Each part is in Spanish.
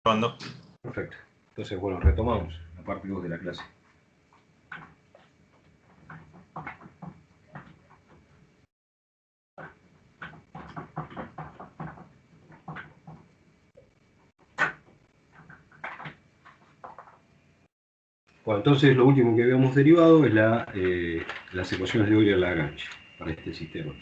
Grabando. Perfecto. Entonces, bueno, retomamos la parte 2 de la clase. Bueno, entonces lo último que habíamos derivado es las ecuaciones de Euler-Lagrange para este sistema.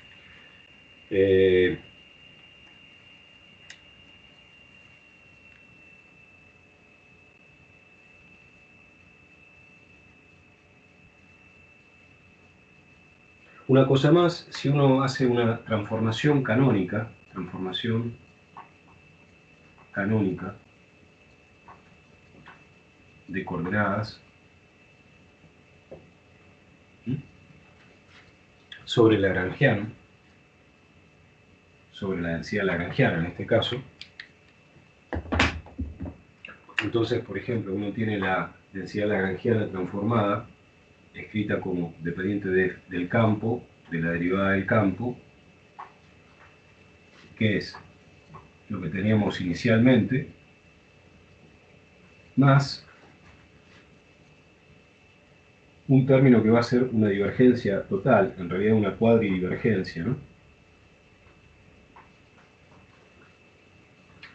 Una cosa más, si uno hace una transformación canónica de coordenadas sobre el lagrangiano, sobre la densidad lagrangiana en este caso, entonces, por ejemplo, uno tiene la densidad lagrangiana transformada, escrita como dependiente del campo, de la derivada del campo, que es lo que teníamos inicialmente, más un término que va a ser una divergencia total, en realidad una cuadridivergencia, ¿no?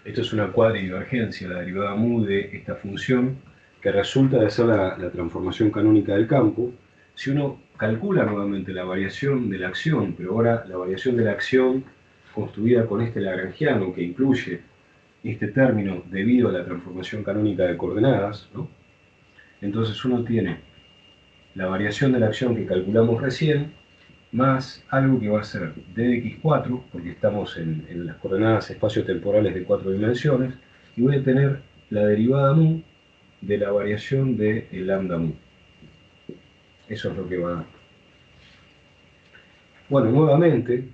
Esto es una cuadridivergencia, la derivada mu de esta función, que resulta de ser la transformación canónica del campo. Si uno calcula nuevamente la variación de la acción, pero ahora la variación de la acción construida con este lagrangiano, que incluye este término debido a la transformación canónica de coordenadas, ¿no? Entonces uno tiene la variación de la acción que calculamos recién, más algo que va a ser d de x4, porque estamos en las coordenadas espaciotemporales de 4 dimensiones, y voy a tener la derivada mu de la variación de el lambda mu. Eso es lo que va a dar. Bueno, nuevamente,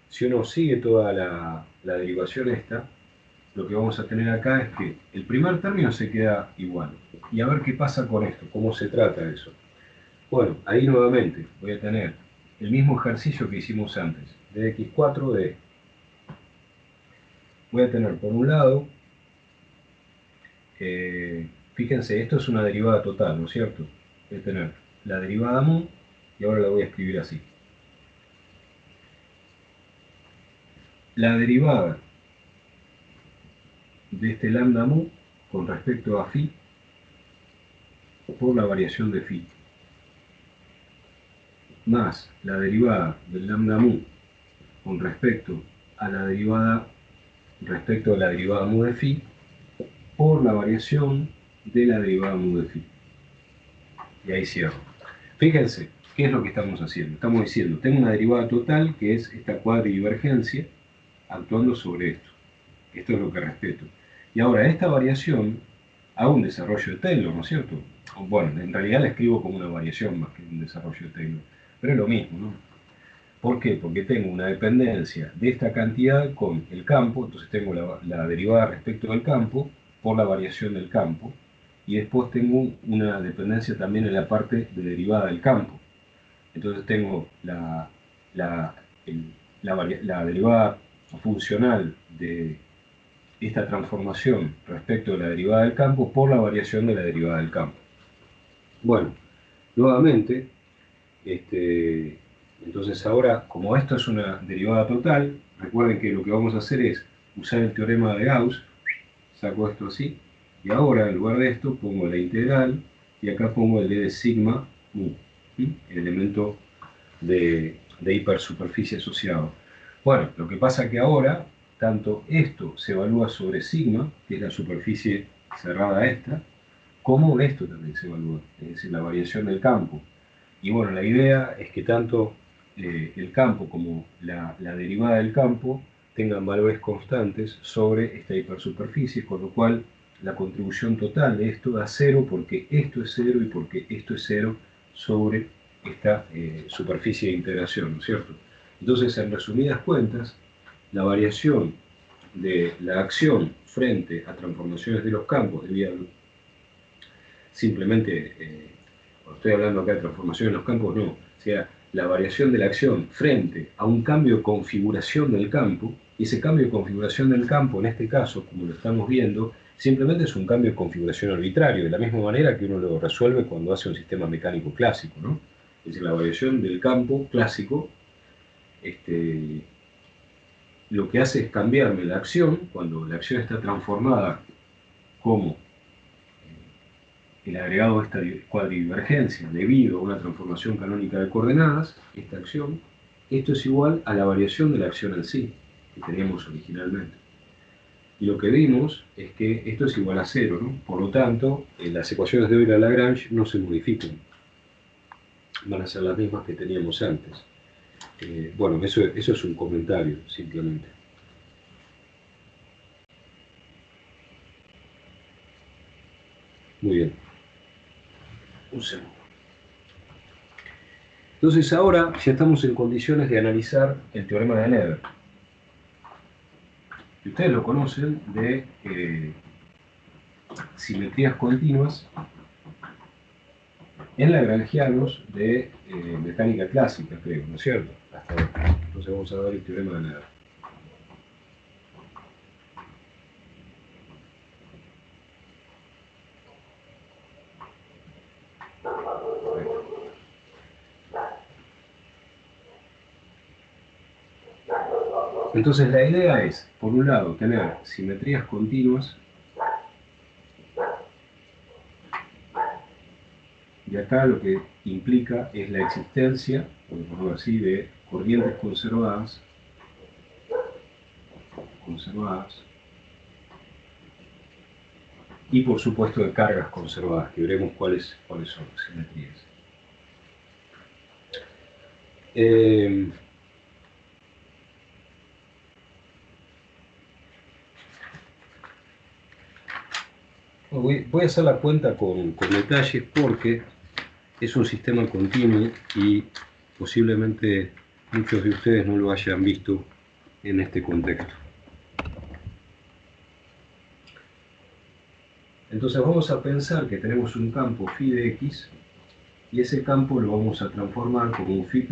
si uno sigue toda la derivación esta, lo que vamos a tener acá es que el primer término se queda igual. Y a ver qué pasa con esto, cómo se trata eso. Bueno, ahí nuevamente voy a tener el mismo ejercicio que hicimos antes, d de x4 de... Voy a tener por un lado, fíjense, esto es una derivada total, ¿no es cierto? Voy a tener la derivada mu, y ahora la voy a escribir así. La derivada de este lambda mu con respecto a phi por la variación de phi, más la derivada del lambda mu con respecto a la derivada mu de phi por la variación de la derivada mu de phi. Y ahí cierro. Fíjense, ¿qué es lo que estamos haciendo? Estamos diciendo, tengo una derivada total que es esta cuadridivergencia actuando sobre esto. Esto es lo que respeto. Y ahora, esta variación hago un desarrollo de Taylor, ¿no es cierto? Bueno, en realidad la escribo como una variación más que un desarrollo de Taylor. Pero es lo mismo, ¿no? ¿Por qué? Porque tengo una dependencia de esta cantidad con el campo, entonces tengo la derivada respecto del campo por la variación del campo, y después tengo una dependencia también en la parte de derivada del campo. Entonces tengo la derivada funcional de esta transformación respecto de la derivada del campo por la variación de la derivada del campo. Bueno, nuevamente, entonces ahora, como esto es una derivada total, recuerden que lo que vamos a hacer es usar el teorema de Gauss, saco esto así, y ahora en lugar de esto pongo la integral, y acá pongo el d de sigma mu, el elemento de hipersuperficie asociado. Bueno, lo que pasa es que ahora, tanto esto se evalúa sobre sigma, que es la superficie cerrada esta, como esto también se evalúa, es decir, la variación del campo. Y bueno, la idea es que tanto el campo como la derivada del campo tengan valores constantes sobre esta hipersuperficie, con lo cual la contribución total de esto da cero porque esto es cero y porque esto es cero sobre esta superficie de integración, ¿no es cierto? Entonces, en resumidas cuentas, la variación de la acción frente a transformaciones de los campos debía simplemente, cuando estoy hablando acá de transformaciones en los campos, no, o sea, la variación de la acción frente a un cambio de configuración del campo, y ese cambio de configuración del campo, en este caso, como lo estamos viendo, Simplemente es un cambio de configuración arbitrario, de la misma manera que uno lo resuelve cuando hace un sistema mecánico clásico, ¿no? Es decir, la variación del campo clásico, lo que hace es cambiarme la acción, cuando la acción está transformada como el agregado de esta cuadridivergencia debido a una transformación canónica de coordenadas, esta acción, esto es igual a la variación de la acción en sí, que teníamos originalmente. Y lo que vimos es que esto es igual a cero, ¿no? Por lo tanto, las ecuaciones de Euler-Lagrange no se modifican. Van a ser las mismas que teníamos antes. Bueno, eso es un comentario, simplemente. Muy bien. Un segundo. Entonces ahora ya estamos en condiciones de analizar el teorema de Never. Y ustedes lo conocen de simetrías continuas en lagrangianos de mecánica clásica, creo, ¿no es cierto? Hasta ahora. Entonces vamos a ver el teorema de Never. Entonces la idea es, por un lado, tener simetrías continuas, y acá lo que implica es la existencia, por decirlo así, de corrientes conservadas, y por supuesto de cargas conservadas, que veremos cuáles son las simetrías. Voy a hacer la cuenta con detalles porque es un sistema continuo y posiblemente muchos de ustedes no lo hayan visto en este contexto. Entonces vamos a pensar que tenemos un campo phi de x y ese campo lo vamos a transformar como un phi'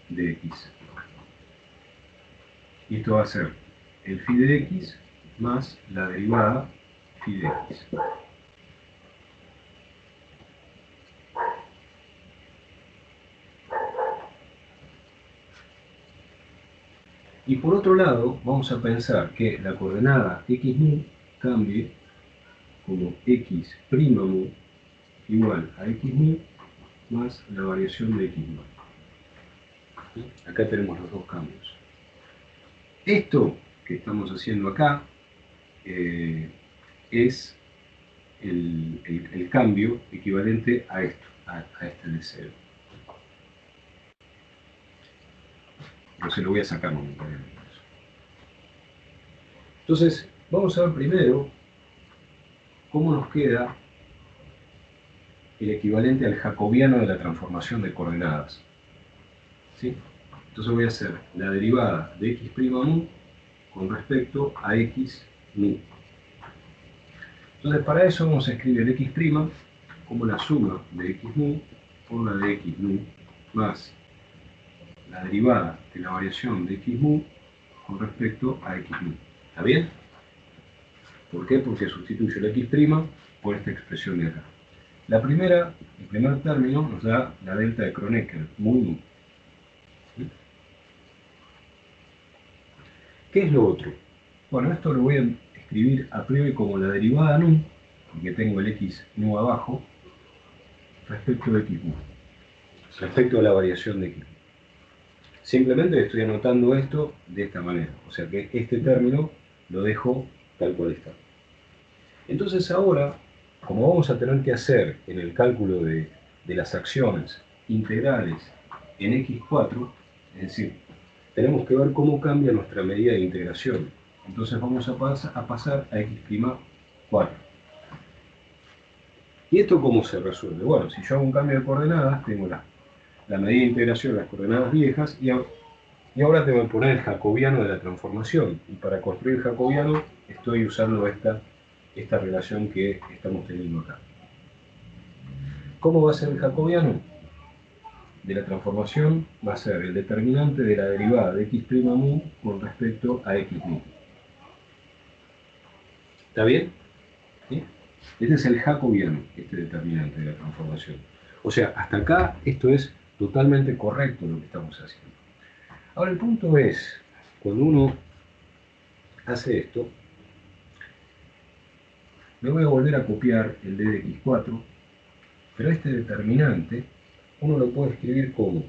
de x. Y esto va a ser el phi de x más la derivada phi de x. Y por otro lado, vamos a pensar que la coordenada x mu cambie como x' mu igual a x mu más la variación de x mu. Acá tenemos los dos cambios. Esto que estamos haciendo acá es el cambio equivalente a esto, a este de 0. Entonces lo voy a sacar momentáneamente. Entonces, vamos a ver primero cómo nos queda el equivalente al jacobiano de la transformación de coordenadas. ¿Sí? Entonces voy a hacer la derivada de x' mu con respecto a x mu. Entonces para eso vamos a escribir el x' como la suma de x mu por la de x mu más la derivada de la variación de x mu con respecto a x mu. ¿Está bien? ¿Por qué? Porque sustituyo el x' por esta expresión de acá. El primer término nos da la delta de Kronecker, mu. ¿Qué es lo otro? Bueno, esto lo voy a escribir a priori como la derivada nu, porque tengo el x nu abajo, respecto de x mu, respecto a la variación de x mu. Simplemente estoy anotando esto de esta manera, o sea que este término lo dejo tal cual está. Entonces ahora, como vamos a tener que hacer en el cálculo de las acciones integrales en x4, es decir, tenemos que ver cómo cambia nuestra medida de integración. Entonces vamos a pasar a x'4. ¿Y esto cómo se resuelve? Bueno, si yo hago un cambio de coordenadas, tengo la medida de integración, las coordenadas viejas, y ahora tengo que poner el jacobiano de la transformación. Y para construir el jacobiano estoy usando esta relación que estamos teniendo acá. ¿Cómo va a ser el jacobiano de la transformación? Va a ser el determinante de la derivada de x' mu con respecto a x mu. ¿Está bien? ¿sí? Este es el jacobiano, este determinante de la transformación. O sea, hasta acá esto es totalmente correcto lo que estamos haciendo. Ahora el punto es, cuando uno hace esto, me voy a volver a copiar el d de x4, pero este determinante uno lo puede escribir como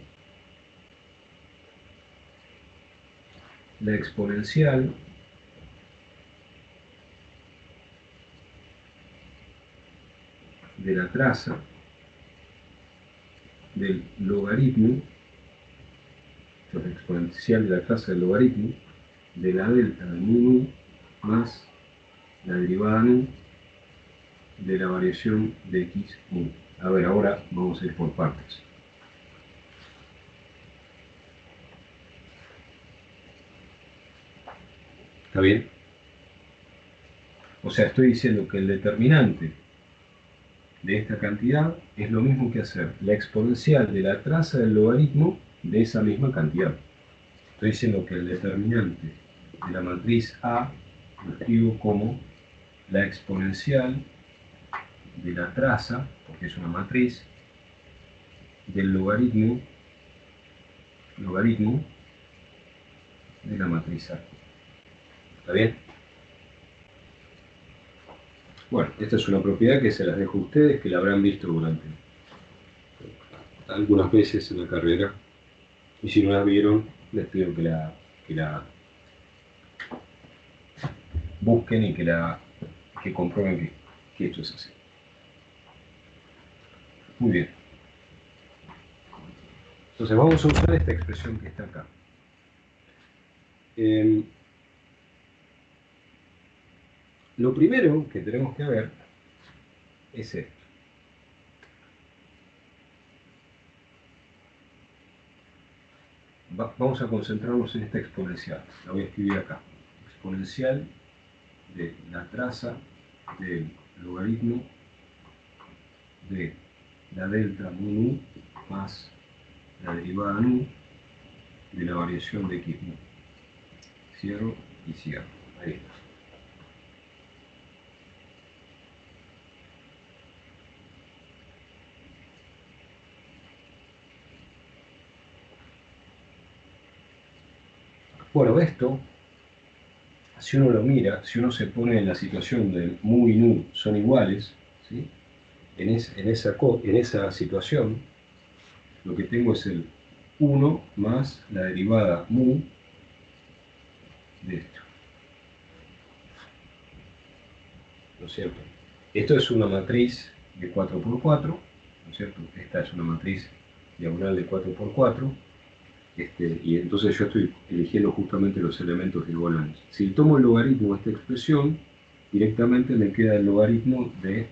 la exponencial de la traza del logaritmo, la exponencial de la traza del logaritmo de la delta de mu más la derivada nu de la variación de x mu. A ver, ahora vamos a ir por partes. ¿Está bien? O sea, estoy diciendo que el determinante de esta cantidad es lo mismo que hacer la exponencial de la traza del logaritmo de esa misma cantidad. Estoy diciendo que el determinante de la matriz A lo escribo como la exponencial de la traza, porque es una matriz, del logaritmo de la matriz A. ¿Está bien? Bueno, esta es una propiedad que se las dejo a ustedes, que la habrán visto durante algunas veces en la carrera. Y si no la vieron, les pido que la busquen y que comprueben que esto es así. Muy bien. Entonces vamos a usar esta expresión que está acá. Lo primero que tenemos que ver es esto. Vamos a concentrarnos en esta exponencial. La voy a escribir acá. Exponencial de la traza del logaritmo de la delta mu nu más la derivada nu de la variación de x mu. Cierro y cierro. Ahí está. Bueno, esto, si uno lo mira, si uno se pone en la situación de mu y nu son iguales, ¿sí? En esa situación, lo que tengo es el 1 más la derivada mu de esto. ¿No es cierto? Esto es una matriz de 4 por 4, ¿no es cierto? Esta es una matriz diagonal de 4 por 4, y entonces yo estoy eligiendo justamente los elementos diagonales. Si tomo el logaritmo de esta expresión, directamente me queda el logaritmo de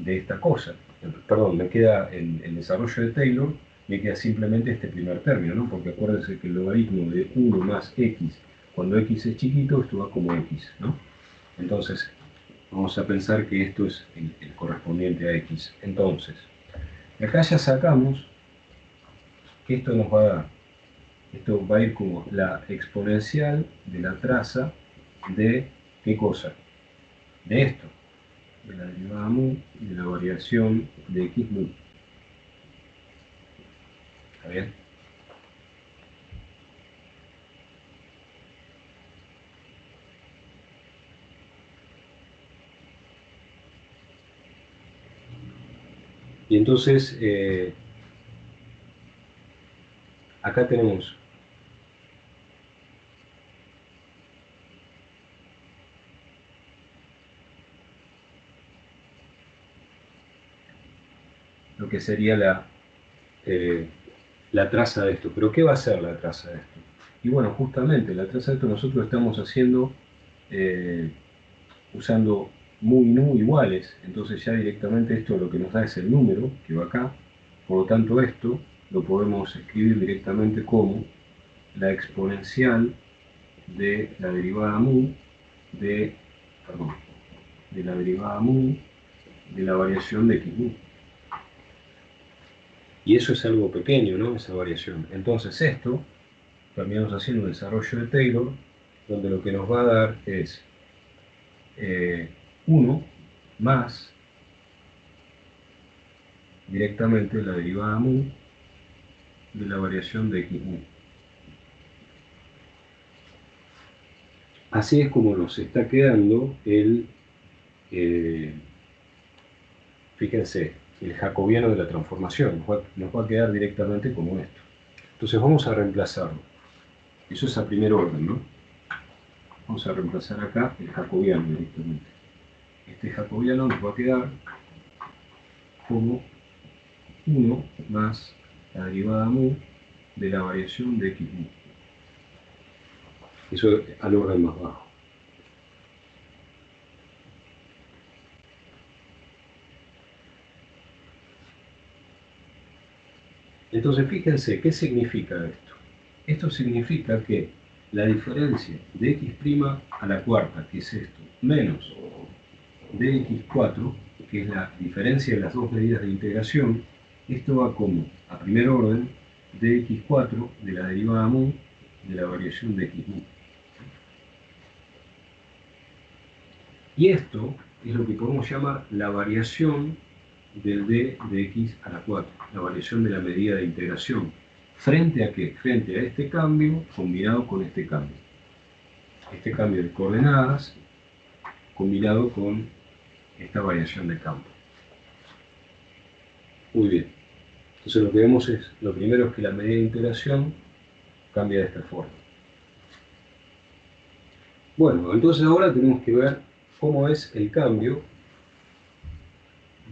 esta cosa. Perdón, me queda en el desarrollo de Taylor, me queda simplemente este primer término, ¿no? Porque acuérdense que el logaritmo de 1 más x, cuando x es chiquito, esto va como x, ¿no? Entonces, vamos a pensar que esto es el correspondiente a x. Entonces, acá ya sacamos que esto nos va a dar, esto va a ir como la exponencial de la traza de, ¿qué cosa? De esto, de la derivada mu y de la variación de x mu. ¿Está bien? Y entonces, acá tenemos lo que sería la traza de esto. ¿Pero qué va a ser la traza de esto? Y bueno, justamente la traza de esto nosotros estamos haciendo usando mu y nu iguales, entonces ya directamente esto lo que nos da es el número que va acá, por lo tanto esto lo podemos escribir directamente como la exponencial de la derivada mu de, perdón, de la derivada mu de la variación de x mu. Y eso es algo pequeño, ¿no? Esa variación. Entonces esto terminamos haciendo un desarrollo de Taylor, donde lo que nos va a dar es 1 más directamente la derivada mu de la variación de x mu. Así es como nos está quedando el, fíjense, el jacobiano de la transformación. Nos va a quedar directamente como esto. Entonces vamos a reemplazarlo. Eso es a primer orden, ¿no? Vamos a reemplazar acá el jacobiano directamente. Este jacobiano nos va a quedar como 1 más la derivada mu de la variación de x mu. Eso al orden más bajo. Entonces fíjense, ¿qué significa esto? Esto significa que la diferencia de x' a la cuarta, que es esto, menos dx4, que es la diferencia de las dos medidas de integración, esto va como, a primer orden, dx4 de la derivada mu de la variación de x mu. Y esto es lo que podemos llamar la variación del d de x a la 4, la variación de la medida de integración. ¿Frente a qué? Frente a este cambio combinado con este cambio. Este cambio de coordenadas combinado con esta variación de campo. Muy bien. Entonces lo que vemos es, lo primero es que la medida de integración cambia de esta forma. Bueno, entonces ahora tenemos que ver cómo es el cambio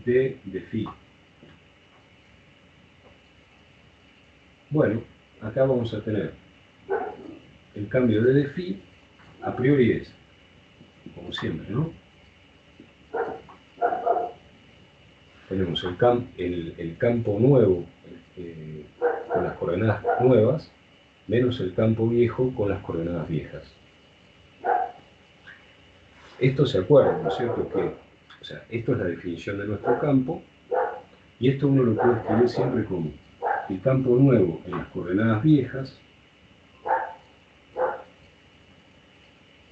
de phi. Bueno, acá vamos a tener el cambio de phi, a priori es, como siempre, ¿no? Tenemos el campo nuevo con las coordenadas nuevas, menos el campo viejo con las coordenadas viejas. Esto se acuerdan, ¿no es cierto? Que, o sea, esto es la definición de nuestro campo, y esto uno lo puede escribir siempre como el campo nuevo en las coordenadas viejas,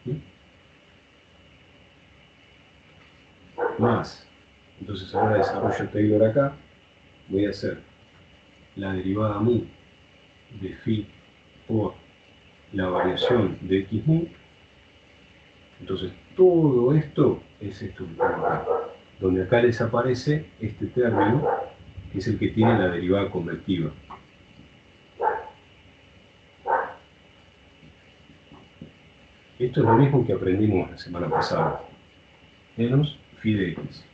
¿sí? Más, entonces ahora desarrollo Taylor acá, voy a hacer la derivada mu de phi por la variación de x mu. Entonces todo esto es esto que tengo acá, donde acá les aparece este término, que es el que tiene la derivada convectiva. Esto es lo mismo que aprendimos la semana pasada, menos phi de x.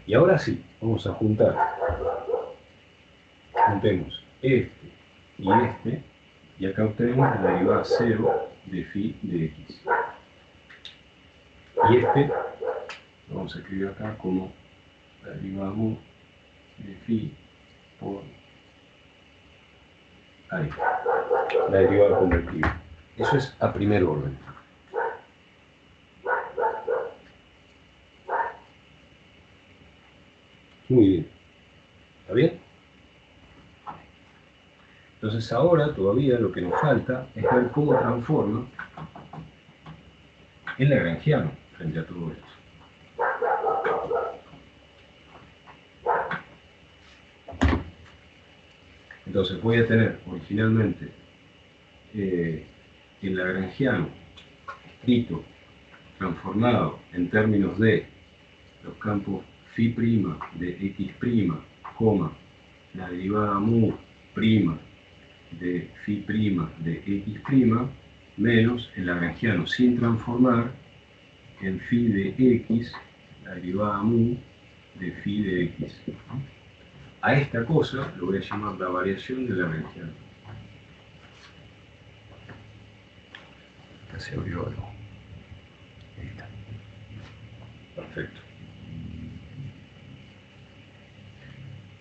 Y ahora sí, vamos a juntar. Juntemos este y este, y acá obtenemos la derivada 0 de phi de x. Y este lo vamos a escribir acá como la derivada mu de phi por ahí, la derivada convectiva. Eso es a primer orden. Muy bien. ¿Está bien? Entonces ahora todavía lo que nos falta es ver cómo transforma el lagrangiano frente a todo esto. Entonces voy a tener originalmente el lagrangiano escrito, transformado en términos de los campos phi' de x', la derivada mu' de phi' de x', menos el lagrangiano sin transformar en phi de x, la derivada mu de phi de x. A esta cosa lo voy a llamar la variación del lagrangiano. Acá se abrió algo. Ahí está. Perfecto.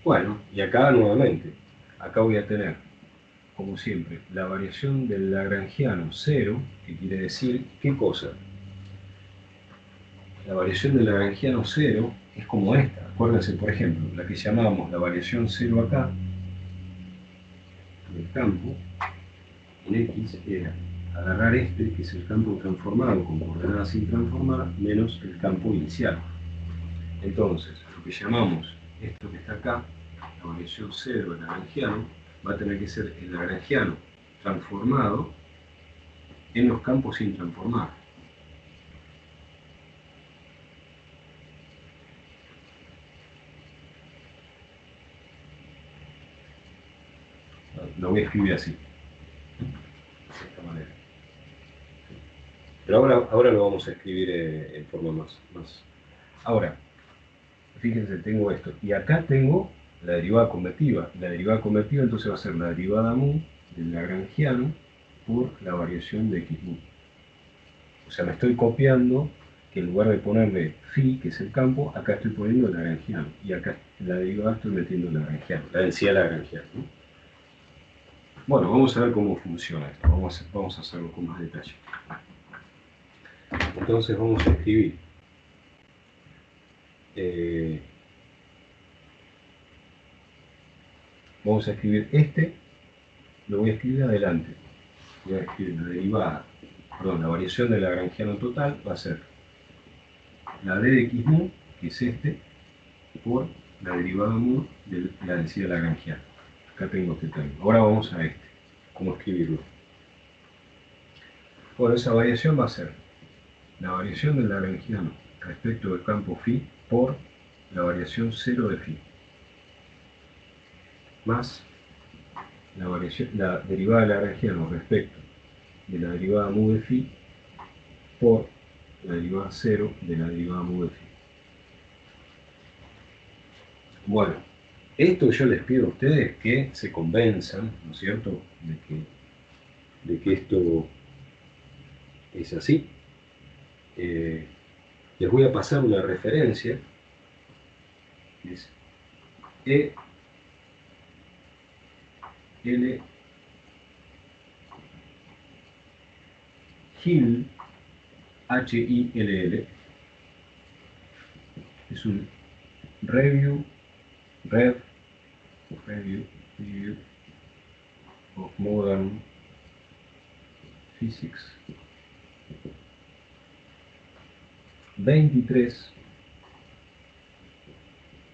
Bueno, y acá nuevamente, acá voy a tener, como siempre, la variación del lagrangiano 0, que quiere decir, ¿qué cosa? La variación del lagrangiano 0 es como esta. Acuérdense, por ejemplo, la que llamábamos la variación 0 acá, del campo, en x, era agarrar que es el campo transformado con coordenadas sin transformar, menos el campo inicial. Entonces, lo que llamamos esto que está acá, la variación cero del lagrangiano, va a tener que ser el lagrangiano transformado en los campos sin transformar. Lo voy a escribir así, de esta manera. Pero ahora lo vamos a escribir en forma más. Ahora, fíjense, tengo esto. Y acá tengo la derivada convertiva. La derivada convertiva entonces va a ser la derivada mu del lagrangiano por la variación de x mu. O sea, me estoy copiando que en lugar de ponerle phi, que es el campo, acá estoy poniendo el lagrangiano. Y acá en la derivada estoy metiendo el lagrangiano, la densidad lagrangiana, ¿no? Bueno, vamos a ver cómo funciona esto. Vamos a hacerlo con más detalle. Entonces vamos a escribir lo voy a escribir adelante. Voy a escribir la derivada, perdón, la variación del lagrangiano total va a ser la d de x mu, que es por la derivada mu de la densidad lagrangiana. Acá tengo este término. Ahora vamos a cómo escribirlo. Bueno, esa variación va a ser la variación del lagrangiano respecto del campo phi por la variación 0 de phi, más la derivada del lagrangiano respecto de la derivada mu de phi por la derivada 0 de la derivada mu de phi. Bueno, esto yo les pido a ustedes que se convenzan, ¿no es cierto?, de que esto es así. Les voy a pasar una referencia, que es E.L. Hill, H-I-L-L, es un review of modern physics 23,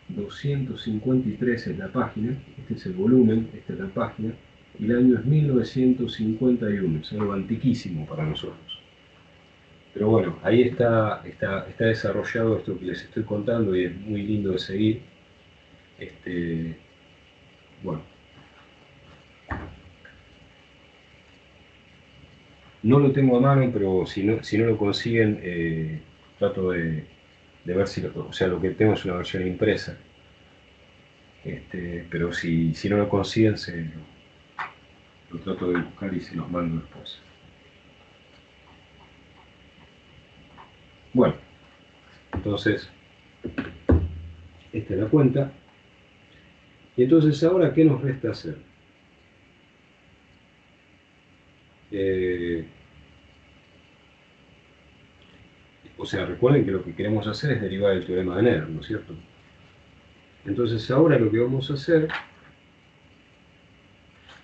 253 es la página, este es el volumen, esta es la página, y el año es 1951, es algo antiquísimo para nosotros. Pero bueno, ahí está desarrollado esto que les estoy contando y es muy lindo de seguir. Bueno, no lo tengo a mano, pero si no lo consiguen, trato de ver si o sea, lo que tengo es una versión impresa. Pero si no lo consiguen, lo trato de buscar y se los mando después. Bueno, entonces, esta es la cuenta. Y entonces, ahora, ¿qué nos resta hacer? O sea, recuerden que lo que queremos hacer es derivar el teorema de Ner, ¿no es cierto? Entonces, ahora lo que vamos a hacer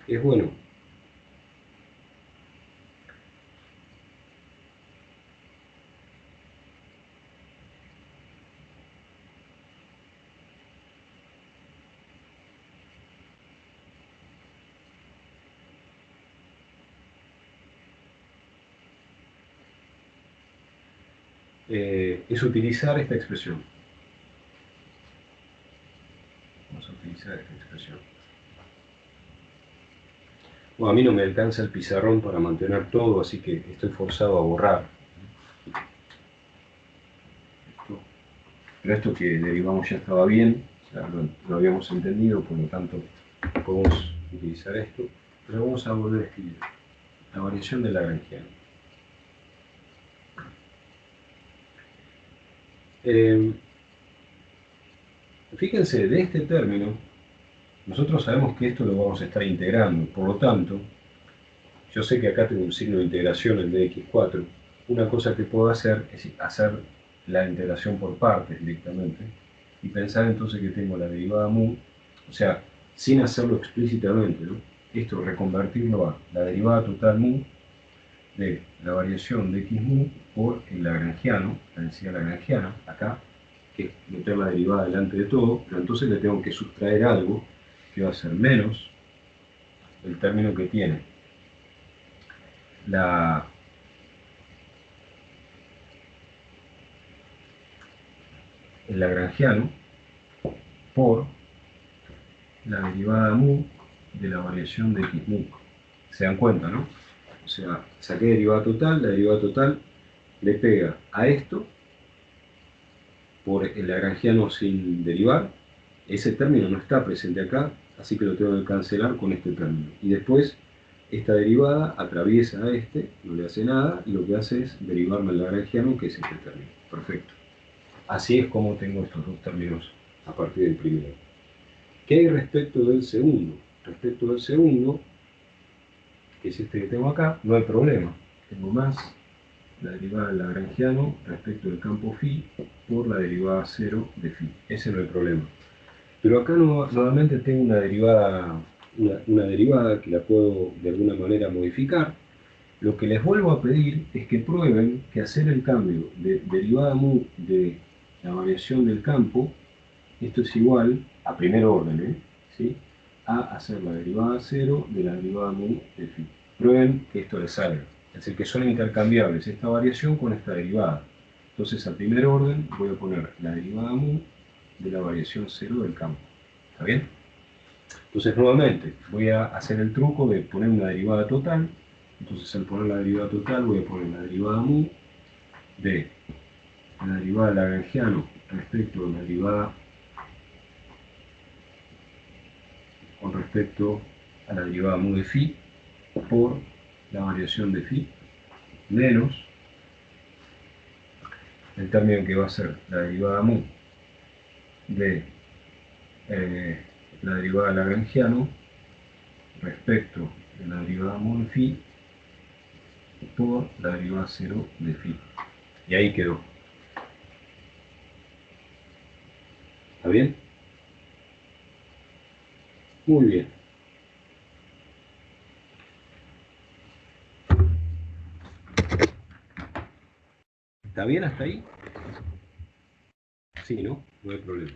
es, bueno, es utilizar esta expresión. Vamos a utilizar esta expresión. Bueno, a mí no me alcanza el pizarrón para mantener todo, así que estoy forzado a borrar. Pero esto que derivamos ya estaba bien, ya lo habíamos entendido, por lo tanto podemos utilizar esto. Pero vamos a volver a escribir la variación del lagrangiano. Fíjense, de este término, nosotros sabemos que esto lo vamos a estar integrando, por lo tanto, yo sé que acá tengo un signo de integración en dx4. Una cosa que puedo hacer es hacer la integración por partes directamente y pensar entonces que tengo la derivada mu, o sea, sin hacerlo explícitamente, ¿no? Esto reconvertirlo a la derivada total mu de la variación de x mu por el lagrangiano, la densidad lagrangiana, acá, que es meter la derivada delante de todo, pero entonces le tengo que sustraer algo que va a ser menos el término que tiene el lagrangiano por la derivada mu de la variación de x mu. ¿Se dan cuenta, no? O sea, saqué derivada total, la derivada total le pega a esto por el lagrangiano sin derivar. Ese término no está presente acá, así que lo tengo que cancelar con este término. Y después, esta derivada atraviesa a este, no le hace nada, y lo que hace es derivarme el lagrangiano, que es este término. Perfecto. Así es como tengo estos dos términos a partir del primero. ¿Qué hay respecto del segundo? Respecto del segundo, que es este que tengo acá, no hay problema. Tengo más la derivada del lagrangiano respecto del campo phi por la derivada 0 de phi. Ese no hay problema. Pero acá nuevamente tengo una derivada que la puedo de alguna manera modificar. Lo que les vuelvo a pedir es que prueben que hacer el cambio de derivada mu de la variación del campo, esto es igual a primer orden, ¿sí? A hacer la derivada 0 de la derivada mu de phi. Prueben que esto les salga. Es decir, que son intercambiables esta variación con esta derivada. Entonces, a primer orden voy a poner la derivada mu de la variación 0 del campo. ¿Está bien? Entonces, nuevamente, voy a hacer el truco de poner una derivada total. Entonces, al poner la derivada total, voy a poner la derivada mu de la derivada del lagrangiano respecto a la derivada con respecto a la derivada mu de phi por la variación de phi menos el término que va a ser la derivada mu de la derivada del lagrangiano respecto de la derivada mu de phi por la derivada 0 de phi. Y ahí quedó. ¿Está bien? Muy bien. ¿Está bien hasta ahí? Sí, ¿no? No hay problema.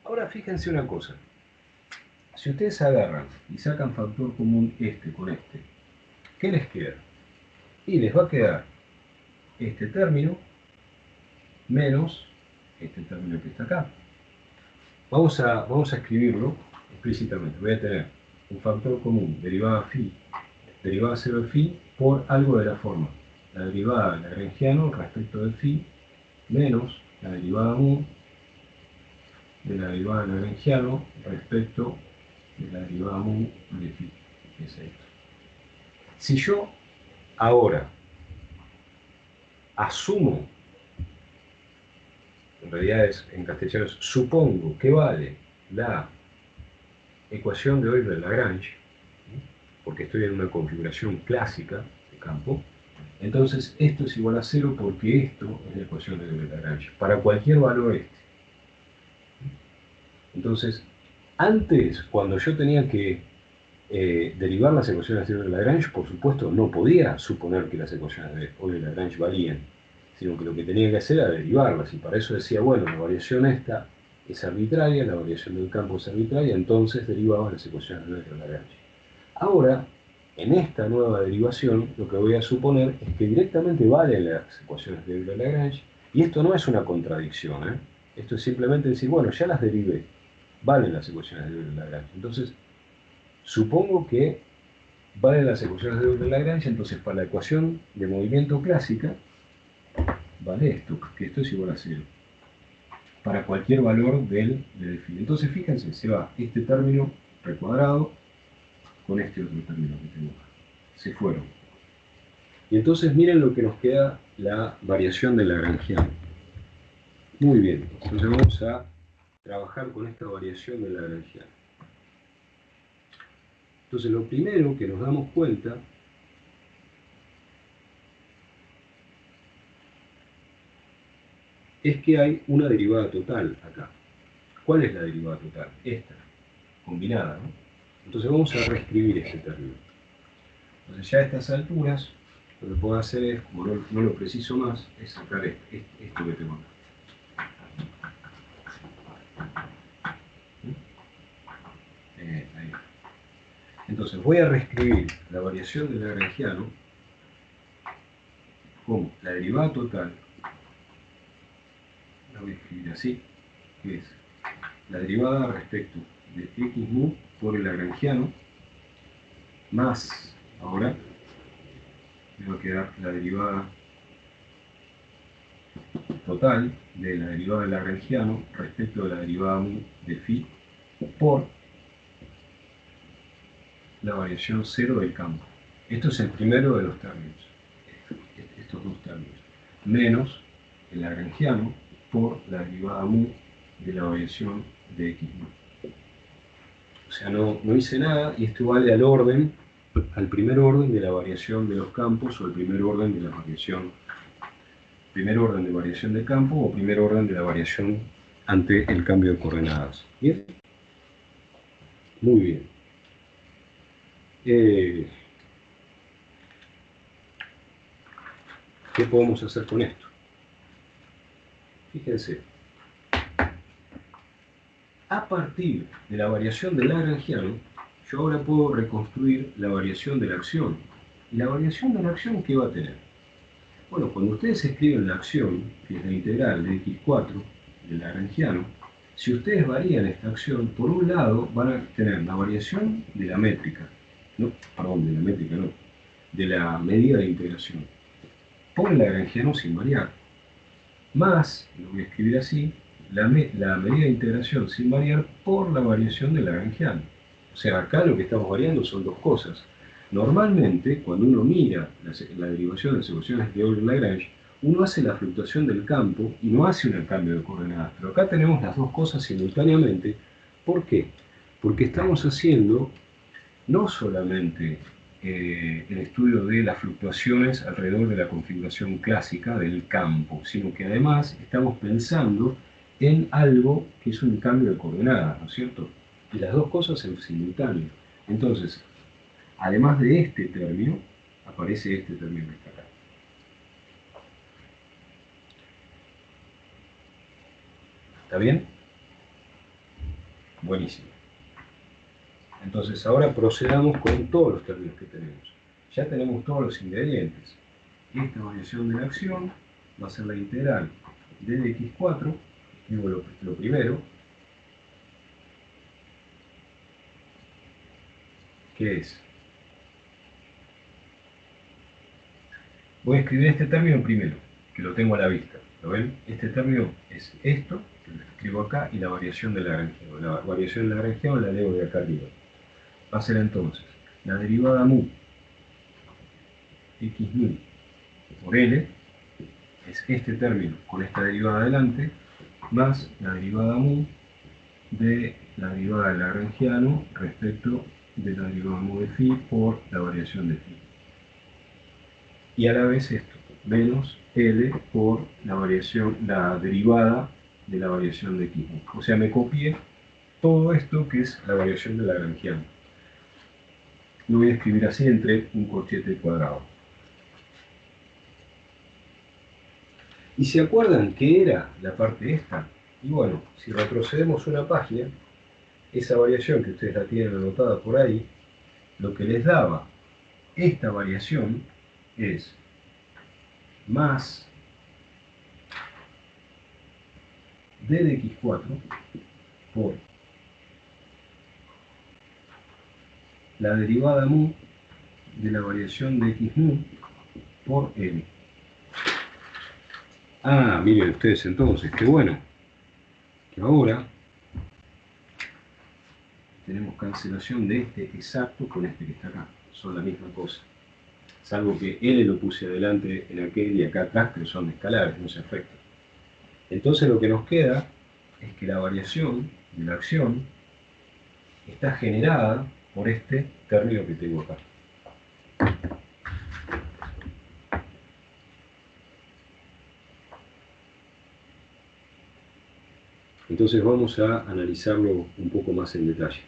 Ahora fíjense una cosa. Si ustedes agarran y sacan factor común este con este, ¿qué les queda? Y les va a quedar este término menos este término que está acá. Vamos a escribirlo explícitamente. Voy a tener un factor común, derivada phi, derivada 0 de phi, por algo de la forma. La derivada del lagrangiano respecto de phi menos la derivada mu de la derivada del lagrangiano respecto de la derivada mu de phi, que es esto. Si yo ahora asumo, en realidad en castellano supongo que vale la ecuación de Euler-Lagrange, porque estoy en una configuración clásica de campo, entonces esto es igual a 0 porque esto es la ecuación de Euler-Lagrange, para cualquier valor este. Entonces, antes, cuando yo tenía que derivar las ecuaciones de Euler-Lagrange, por supuesto, no podía suponer que las ecuaciones de Euler-Lagrange valían, sino que lo que tenía que hacer era derivarlas, y para eso decía, bueno, la variación esta es arbitraria, la variación del campo es arbitraria, entonces derivaba las ecuaciones de Euler-Lagrange. Ahora, en esta nueva derivación, lo que voy a suponer es que directamente valen las ecuaciones de Euler-Lagrange, y esto no es una contradicción, ¿eh? Esto es simplemente decir, bueno, ya las derivé, valen las ecuaciones de Euler-Lagrange. Entonces, supongo que valen las ecuaciones de Euler-Lagrange, entonces para la ecuación de movimiento clásica, vale esto, que esto es igual a 0. Para cualquier valor del phi. Entonces, fíjense, se va este término recuadrado con este otro término que tengo acá. Se fueron. Y entonces miren lo que nos queda la variación del lagrangiano. Muy bien, entonces vamos a trabajar con esta variación del lagrangiano. Entonces lo primero que nos damos cuenta es que hay una derivada total acá. ¿Cuál es la derivada total? Esta, combinada, ¿no? Entonces vamos a reescribir este término. Entonces ya a estas alturas, lo que puedo hacer es, como no lo preciso más, es sacar esto que tengo acá. Entonces voy a reescribir la variación de Lagrangiano como la derivada total, la voy a escribir así, que es la derivada respecto de x mu por el Lagrangiano, más, ahora me va a quedar la derivada total de la derivada del Lagrangiano respecto de la derivada mu de phi por la variación cero del campo. Esto es el primero de los términos, estos dos términos, menos el Lagrangiano por la derivada mu de la variación de x mu. O sea, no hice nada, y esto vale al orden, al primer orden de la variación de los campos, o el primer orden de la variación, primer orden de variación de campo, o primer orden de la variación ante el cambio de coordenadas. ¿Bien? Muy bien. ¿Qué podemos hacer con esto? Fíjense. A partir de la variación del Lagrangiano, yo ahora puedo reconstruir la variación de la acción. ¿Y la variación de la acción qué va a tener? Bueno, cuando ustedes escriben la acción, que es la integral de x4 del Lagrangiano, si ustedes varían esta acción, por un lado van a tener la variación de la métrica, de la medida de integración, por el Lagrangiano sin variar, más, lo voy a escribir así, la medida de integración sin variar por la variación del Lagrangiano. O sea, acá lo que estamos variando son dos cosas. Normalmente, cuando uno mira la derivación de las ecuaciones de Euler-Lagrange, uno hace la fluctuación del campo y no hace un cambio de coordenadas. Pero acá tenemos las dos cosas simultáneamente. ¿Por qué? Porque estamos haciendo no solamente el estudio de las fluctuaciones alrededor de la configuración clásica del campo, sino que además estamos pensando en algo que es un cambio de coordenadas, ¿no es cierto? Y las dos cosas en simultáneo. Entonces, además de este término, aparece este término que está acá. ¿Está bien? Buenísimo. Entonces ahora procedamos con todos los términos que tenemos. Ya tenemos todos los ingredientes. Esta variación de la acción va a ser la integral de x4, digo lo primero, que es, voy a escribir este término primero, que lo tengo a la vista, ¿lo ven? Este término es esto, que lo escribo acá, y la variación de Lagrangiano. La variación de Lagrangiano la leo de acá arriba. Va a ser entonces la derivada mu x mu por L, es este término con esta derivada adelante, más la derivada mu de la derivada del Lagrangiano respecto de la derivada mu de phi por la variación de phi. Y a la vez esto, menos L por la variación, la derivada de la variación de x mu. O sea, me copié todo esto que es la variación del Lagrangiano. Lo voy a escribir así entre un corchete cuadrado. ¿Y se acuerdan qué era la parte esta? Y bueno, si retrocedemos una página, esa variación que ustedes la tienen anotada por ahí, lo que les daba esta variación es más d de x4 por la derivada mu de la variación de x mu por L. Ah, miren ustedes entonces, qué bueno, que ahora tenemos cancelación de este exacto con este que está acá, son la misma cosa. Salvo que L lo puse adelante en aquel y acá atrás, que son escalares, no se afectan. Entonces lo que nos queda es que la variación de la acción está generada por este término que tengo acá. Entonces vamos a analizarlo un poco más en detalle.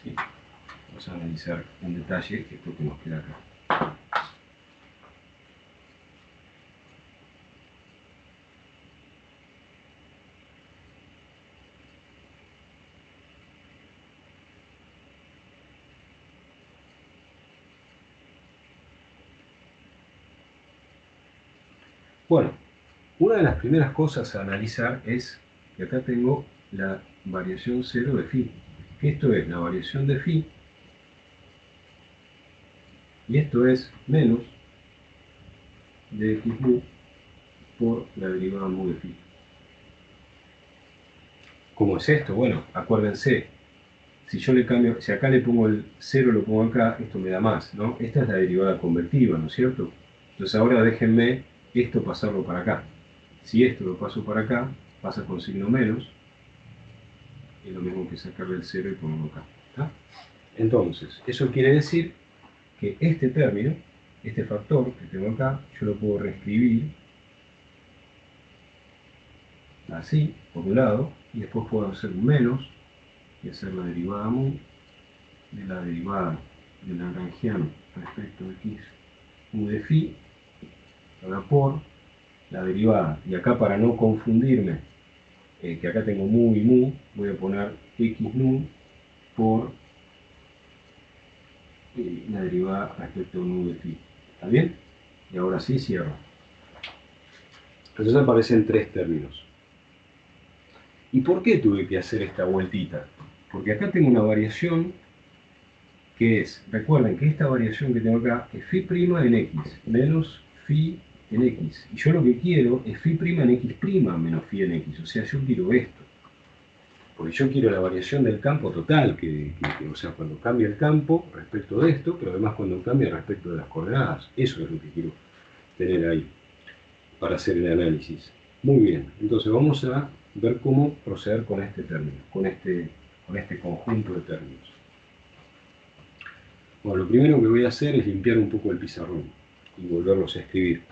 ¿Sí? Vamos a analizar en detalle esto que nos queda acá. Bueno, una de las primeras cosas a analizar es que acá tengo la variación 0 de phi. Esto es la variación de phi y esto es menos de x mu por la derivada mu de phi. ¿Cómo es esto? Bueno, acuérdense, si yo le cambio, si acá le pongo el 0, lo pongo acá, esto me da más, ¿no? Esta es la derivada convertiva, ¿no es cierto? Entonces ahora déjenme esto pasarlo para acá. Si esto lo paso para acá, pasa con signo menos, es lo mismo que sacarle el 0 y ponerlo acá. ¿Está? Entonces, eso quiere decir que este término, este factor que tengo acá, yo lo puedo reescribir así, por un lado, y después puedo hacer un menos y hacer la derivada mu de la derivada del lagrangiano respecto de x mu de phi, ahora por la derivada. Y acá, para no confundirme, que acá tengo mu y mu, voy a poner x mu por la derivada respecto de mu de phi. ¿Está bien? Y ahora sí cierro. Entonces aparecen tres términos. ¿Y por qué tuve que hacer esta vueltita? Porque acá tengo una variación que es, recuerden que esta variación que tengo acá es phi' en x menos phi en x. Y yo lo que quiero es phi' en x' menos phi en x. O sea, yo quiero esto. Porque yo quiero la variación del campo total, o sea, cuando cambia el campo respecto de esto, pero además cuando cambia respecto de las coordenadas. Eso es lo que quiero tener ahí para hacer el análisis. Muy bien, entonces vamos a ver cómo proceder con este término, con este conjunto de términos. Bueno, lo primero que voy a hacer es limpiar un poco el pizarrón y volverlos a escribir,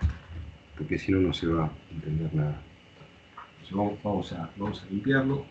porque si no, no se va a entender nada. Entonces vamos a limpiarlo.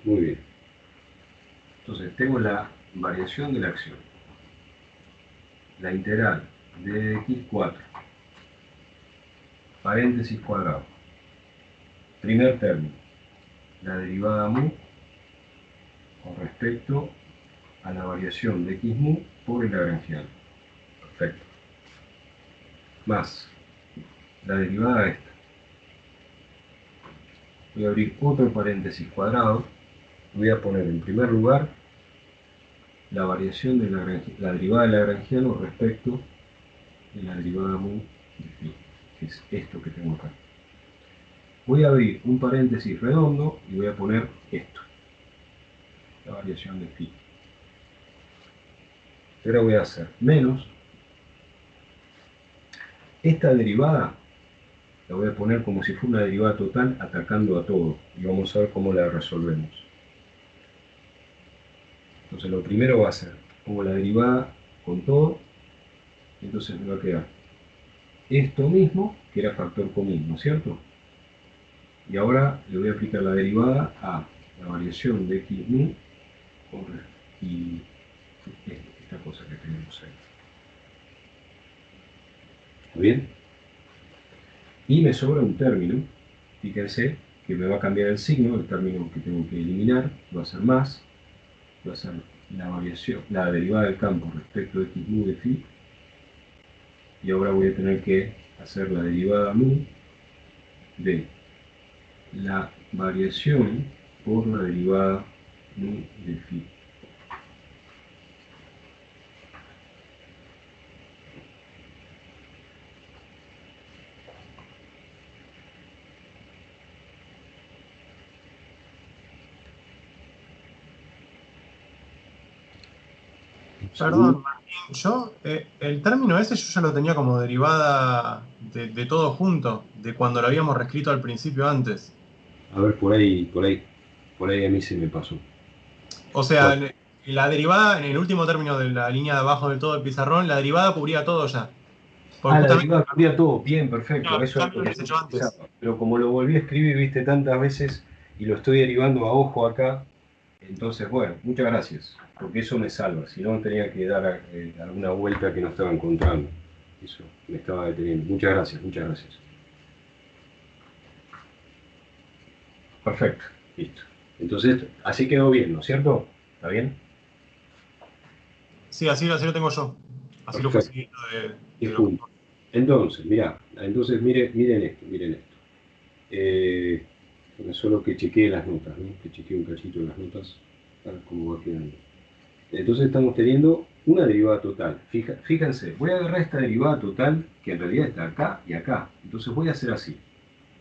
Muy bien. Entonces tengo la variación de la acción. La integral de x4, paréntesis cuadrado. Primer término, la derivada mu con respecto a la variación de x mu por el lagrangiano. Perfecto. Más la derivada de esta. Voy a abrir otro paréntesis cuadrado. Voy a poner en primer lugar la variación de la derivada del lagrangiano respecto de la derivada mu de phi, que es esto que tengo acá. Voy a abrir un paréntesis redondo y voy a poner esto, la variación de phi. Ahora voy a hacer menos esta derivada, la voy a poner como si fuera una derivada total atacando a todo, y vamos a ver cómo la resolvemos. Entonces lo primero va a ser, pongo la derivada con todo, y entonces me va a quedar esto mismo, que era factor común, ¿no es cierto? Y ahora le voy a aplicar la derivada a la variación de x mu y esta cosa que tenemos ahí. ¿Está bien? Y me sobra un término, fíjense que me va a cambiar el signo, el término que tengo que eliminar, va a ser más, va a ser la variación, la derivada del campo respecto de x mu de phi, y ahora voy a tener que hacer la derivada mu de la variación por la derivada mu de phi. Perdón, Martín, el término ese yo ya lo tenía como derivada de todo junto, de cuando lo habíamos reescrito al principio antes. A ver, por ahí a mí se me pasó. O sea, Bueno, la derivada, en el último término de la línea de abajo del todo del pizarrón, la derivada cubría todo ya. Porque la justamente derivada cambia todo, bien, perfecto, el eso es cambio lo lo que habías yo hecho antes. pensaba. Pero como lo volví a escribir, viste, tantas veces y lo estoy derivando a ojo acá. Entonces, bueno, muchas gracias, porque eso me salva. Si no, tenía que dar alguna vuelta que no estaba encontrando. Eso me estaba deteniendo. Muchas gracias, muchas gracias. Perfecto, listo. Entonces, así quedó bien, ¿no es cierto? ¿Está bien? Sí, así lo tengo yo. Así lo fui Perfecto. siguiendo Y de lo que... punto. Entonces, mirá, entonces miren esto, miren esto. Solo que chequee las notas, ¿no? Que chequee un cachito de las notas, a ver cómo va quedando. Entonces estamos teniendo una derivada total. Fíjense, voy a agarrar esta derivada total, que en realidad está acá y acá. Entonces voy a hacer así.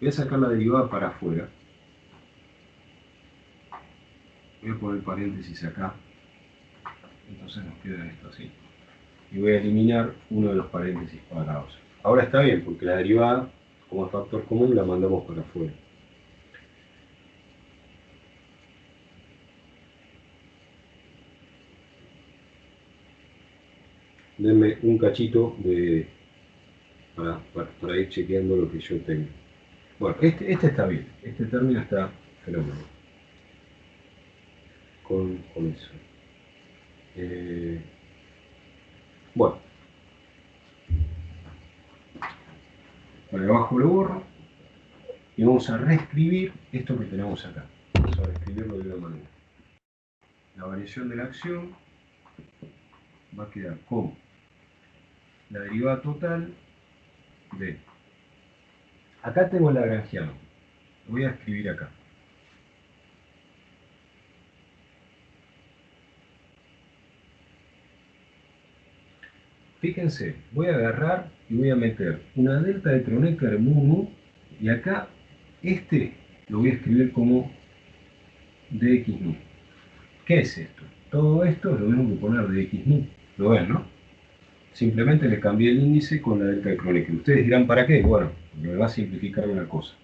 Voy a sacar la derivada para afuera. Voy a poner paréntesis acá. Entonces nos queda esto así. Y voy a eliminar uno de los paréntesis cuadrados. Ahora está bien, porque la derivada, como factor común, la mandamos para afuera. Denme un cachito para ir chequeando lo que yo tengo. Bueno, este está bien. Este término está fenómeno. Con eso. Bueno, por abajo lo borro y vamos a reescribir esto que tenemos acá. Vamos a reescribirlo de una manera. La variación de la acción va a quedar como la derivada total de... Acá tengo el lagrangiano. Lo voy a escribir acá. Fíjense, voy a agarrar y voy a meter una delta de Kronecker mu nu, y acá este lo voy a escribir como dx nu. ¿Qué es esto? Todo esto es lo mismo que poner dx nu. ¿Lo ven, no? Simplemente le cambié el índice con la delta de Kronecker. Ustedes dirán, ¿para qué? Bueno, me va a simplificar una cosa.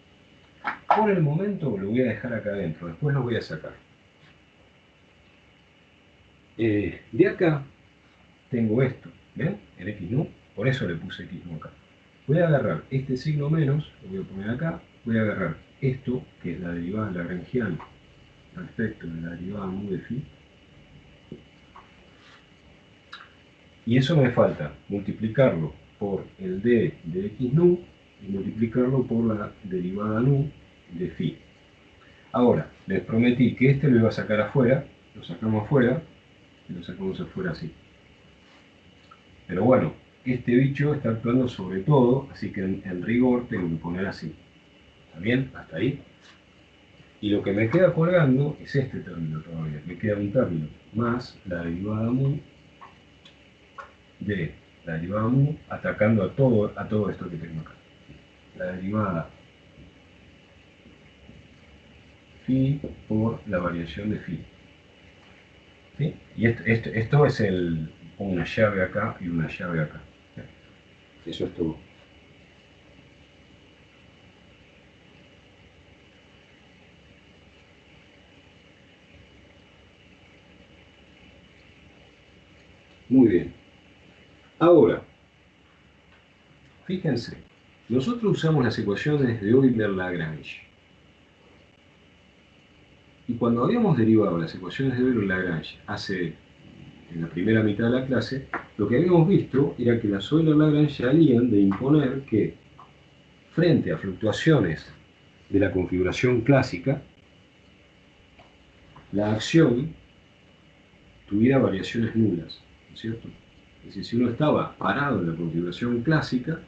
Por el momento lo voy a dejar acá adentro, después lo voy a sacar. De acá tengo esto, ¿ven? El x nu, por eso le puse x nu acá. Voy a agarrar este signo menos, lo voy a poner acá, voy a agarrar esto, que es la derivada lagrangiana respecto de la derivada mu de phi, y eso me falta multiplicarlo por el d de x nu y multiplicarlo por la derivada nu de phi. Ahora, les prometí que este lo iba a sacar afuera, lo sacamos afuera y lo sacamos afuera así. Pero bueno, este bicho está actuando sobre todo, así que en rigor tengo que poner así. ¿Está bien? Hasta ahí. Y lo que me queda colgando es este término todavía. Me queda un término más la derivada mu de la derivada mu atacando a todo esto que tengo acá. La derivada phi por la variación de phi. ¿Sí? Y esto es una llave acá y una llave acá. Eso es todo. Muy bien. Ahora, fíjense, nosotros usamos las ecuaciones de Euler-Lagrange. Y cuando habíamos derivado las ecuaciones de Euler-Lagrange en la primera mitad de la clase, lo que habíamos visto era que las Euler-Lagrange salían de imponer que frente a fluctuaciones de la configuración clásica, la acción tuviera variaciones nulas, ¿no es cierto? Es decir, si uno estaba parado en la configuración clásica,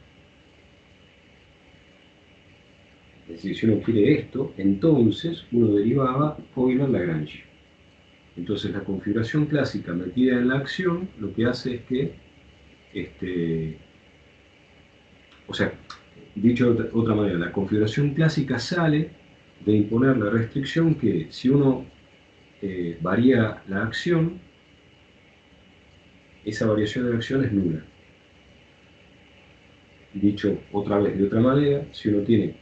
es decir, si uno quiere esto, entonces uno derivaba Euler-Lagrange. Entonces la configuración clásica metida en la acción lo que hace es que, o sea, dicho de otra manera, la configuración clásica sale de imponer la restricción que si uno varía la acción, esa variación de la acción es nula. Dicho otra vez de otra manera, si uno tiene,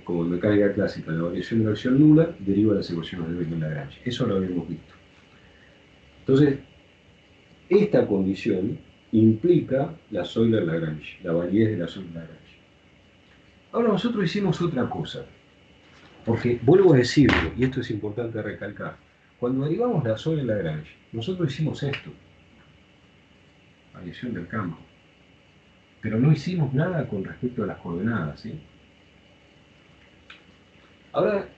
como en mecánica clásica, la variación de la acción nula, deriva las ecuaciones de Euler-Lagrange. Eso lo habíamos visto. Entonces, esta condición implica la Euler-Lagrange, la validez de la Euler-Lagrange. Ahora nosotros hicimos otra cosa. Porque vuelvo a decirlo, y esto es importante recalcar, cuando derivamos la sola en Lagrange, nosotros hicimos esto, variación del campo, pero no hicimos nada con respecto a las coordenadas, ¿sí? Ahora,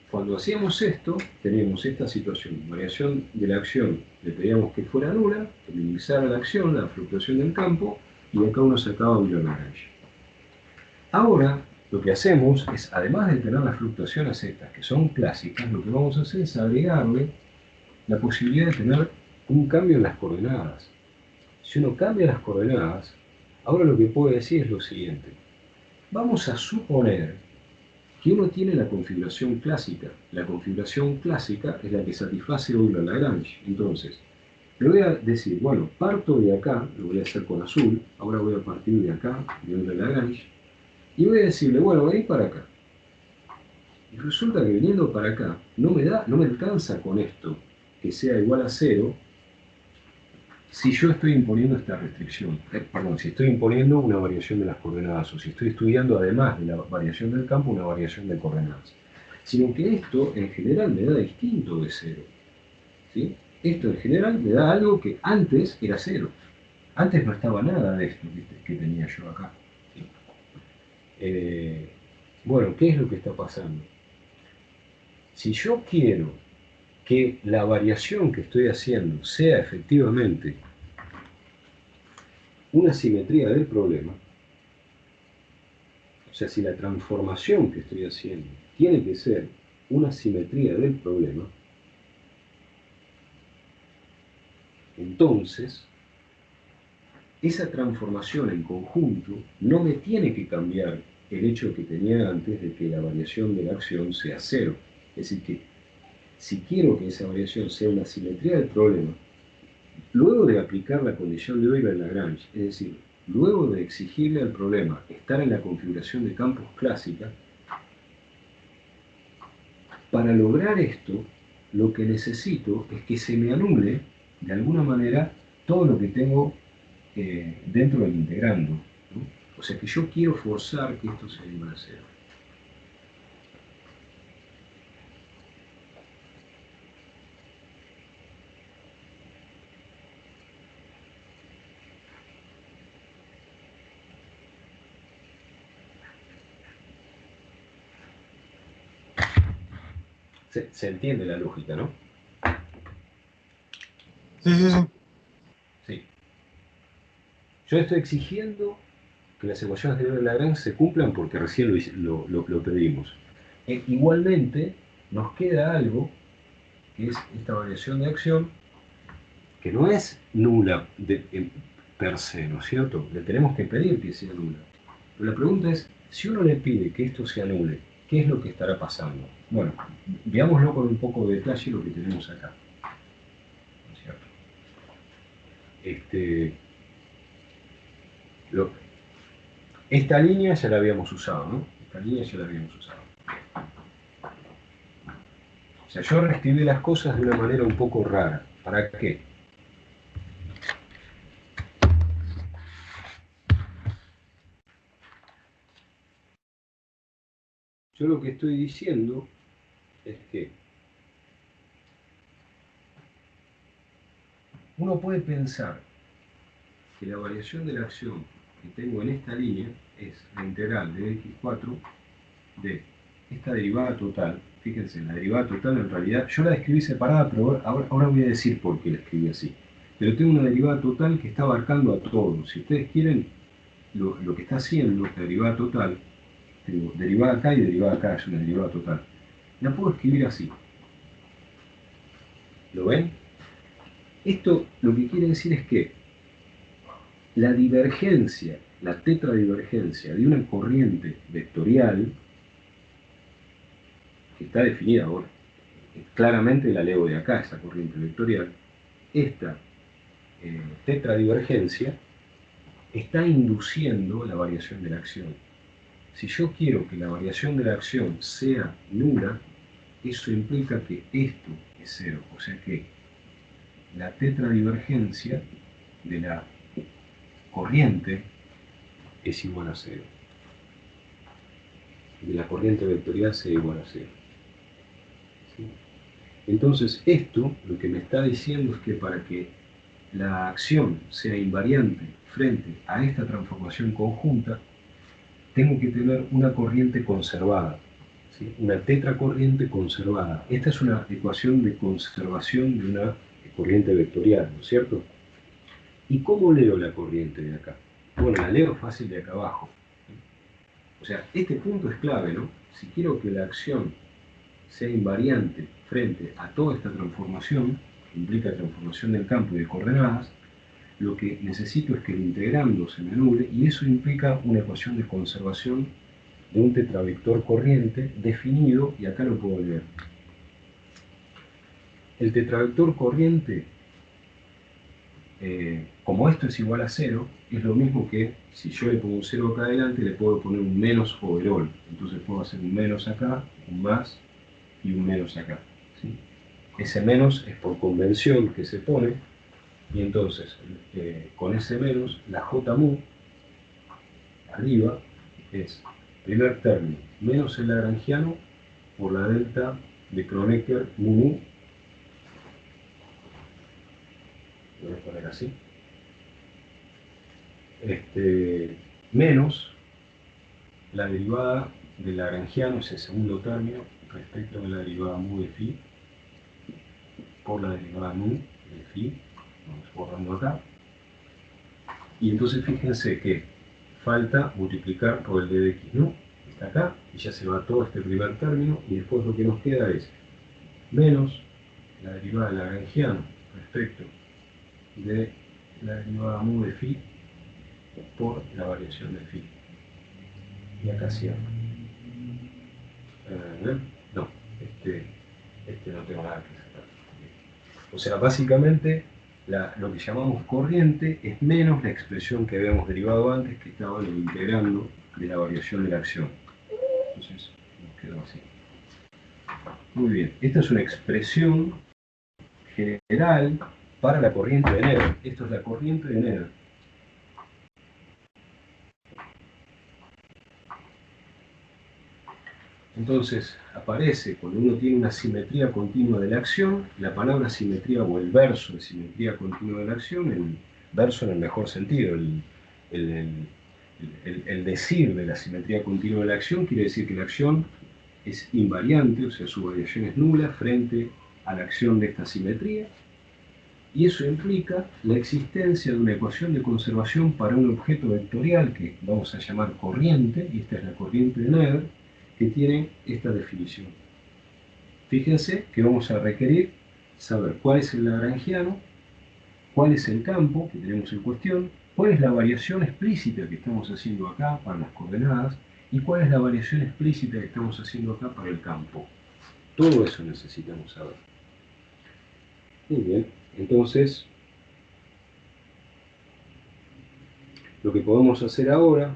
cuando hacíamos esto, teníamos esta situación, variación de la acción, le pedíamos que fuera nula, que minimizara la acción, la fluctuación del campo, y acá uno sacaba un Lagrange. Ahora, lo que hacemos es, además de tener las fluctuaciones estas, que son clásicas, lo que vamos a hacer es agregarle la posibilidad de tener un cambio en las coordenadas. Si uno cambia las coordenadas, ahora lo que puede decir es lo siguiente. Vamos a suponer que uno tiene la configuración clásica. La configuración clásica es la que satisface hoy la Lagrange. Entonces, le voy a decir, bueno, parto de acá, lo voy a hacer con azul, ahora voy a partir de acá, de Euler Lagrange, y voy a decirle, bueno, vení para acá. Y resulta que viniendo para acá, no me alcanza con esto, que sea igual a 0, si yo estoy imponiendo esta restricción, perdón, si estoy imponiendo una variación de las coordenadas, o si estoy estudiando además de la variación del campo, una variación de coordenadas. Sino que esto en general me da distinto de 0. ¿Sí? Esto en general me da algo que antes era 0. Antes no estaba nada de esto que tenía yo acá. ¿Sí? Bueno, ¿qué es lo que está pasando? Si yo quiero que la variación que estoy haciendo sea efectivamente una simetría del problema, o sea, si la transformación que estoy haciendo tiene que ser una simetría del problema, entonces esa transformación en conjunto no me tiene que cambiar el hecho que tenía antes de que la variación de la acción sea 0. Es decir, que si quiero que esa variación sea una simetría del problema, luego de aplicar la condición de Euler-Lagrange, es decir, luego de exigirle al problema estar en la configuración de campos clásica, para lograr esto, lo que necesito es que se me anule, de alguna manera, todo lo que tengo dentro del integrando, ¿no? O sea que yo quiero forzar que esto sea igual a 0. Se entiende la lógica, ¿no? Sí, sí, sí. Sí. Yo estoy exigiendo que las ecuaciones de Euler-Lagrange se cumplan porque recién lo pedimos. Igualmente, nos queda algo, que es esta variación de acción, que no es nula per se, ¿no es cierto? Le tenemos que pedir que sea nula. Pero la pregunta es, si uno le pide que esto se anule, ¿qué es lo que estará pasando? Bueno, veámoslo con un poco de detalle lo que tenemos acá. ¿No es cierto? Esta línea ya la habíamos usado, ¿no? Esta línea ya la habíamos usado. O sea, yo reescribí las cosas de una manera un poco rara. ¿Para qué? Yo lo que estoy diciendo es que uno puede pensar que la variación de la acción que tengo en esta línea es la integral de x4 de esta derivada total. Fíjense, la derivada total en realidad, yo la escribí separada, pero ahora voy a decir por qué la escribí así. Pero tengo una derivada total que está abarcando a todo. Si ustedes quieren, lo que está haciendo la derivada total, tengo derivada acá y derivada acá, es una derivada total. La puedo escribir así. ¿Lo ven? Esto lo que quiere decir es que la divergencia, la tetradivergencia de una corriente vectorial, que está definida ahora, claramente la leo de acá, esa corriente vectorial, esta tetradivergencia está induciendo la variación de la acción. Si yo quiero que la variación de la acción sea nula, eso implica que esto es 0. O sea que la tetradivergencia de la corriente es igual a 0. de la corriente vectorial sea igual a 0. ¿Sí? Entonces esto lo que me está diciendo es que para que la acción sea invariante frente a esta transformación conjunta, tengo que tener una corriente conservada, ¿sí? Una tetracorriente conservada. Esta es una ecuación de conservación de una corriente vectorial, ¿no es cierto? ¿Y cómo leo la corriente de acá? Bueno, la leo fácil de acá abajo. O sea, este punto es clave, ¿no? Si quiero que la acción sea invariante frente a toda esta transformación, que implica transformación del campo y de coordenadas, lo que necesito es que el integrando se me anule, y eso implica una ecuación de conservación de un tetravector corriente definido, y acá lo puedo leer. El tetravector corriente, como esto es igual a 0, es lo mismo que si yo le pongo un 0 acá adelante, le puedo poner un menos overall. Entonces puedo hacer un menos acá, un más y un menos acá, ¿sí? Ese menos es por convención que se pone, y entonces con ese menos, la J mu arriba es primer término menos el lagrangiano por la delta de Kronecker mu, lo voy a poner así, menos la derivada del lagrangiano, ese segundo término, respecto de la derivada mu de phi, por la derivada mu de phi, vamos borrando acá, y entonces fíjense que falta multiplicar por el d de x, ¿no? Está acá, y ya se va todo este primer término, y después lo que nos queda es menos la derivada del lagrangiano respecto de la derivada mu de phi por la variación de phi. Y acá cierro. No, no tengo nada que sacar. O sea, básicamente lo que llamamos corriente es menos la expresión que habíamos derivado antes, que estaba en el integrando de la variación de la acción. Entonces nos quedó así. Muy bien, esta es una expresión general para la corriente de Nether. Esto es la corriente de Nether. Entonces aparece, cuando uno tiene una simetría continua de la acción, la palabra simetría o el verso de simetría continua de la acción, el verso en el mejor sentido, el decir de la simetría continua de la acción, quiere decir que la acción es invariante, o sea, su variación es nula frente a la acción de esta simetría, y eso implica la existencia de una ecuación de conservación para un objeto vectorial que vamos a llamar corriente, y esta es la corriente de Nether, que tiene esta definición. Fíjense que vamos a requerir saber cuál es el lagrangiano, cuál es el campo que tenemos en cuestión, cuál es la variación explícita que estamos haciendo acá para las coordenadas, y cuál es la variación explícita que estamos haciendo acá para el campo. Todo eso necesitamos saber. Muy bien, entonces lo que podemos hacer ahora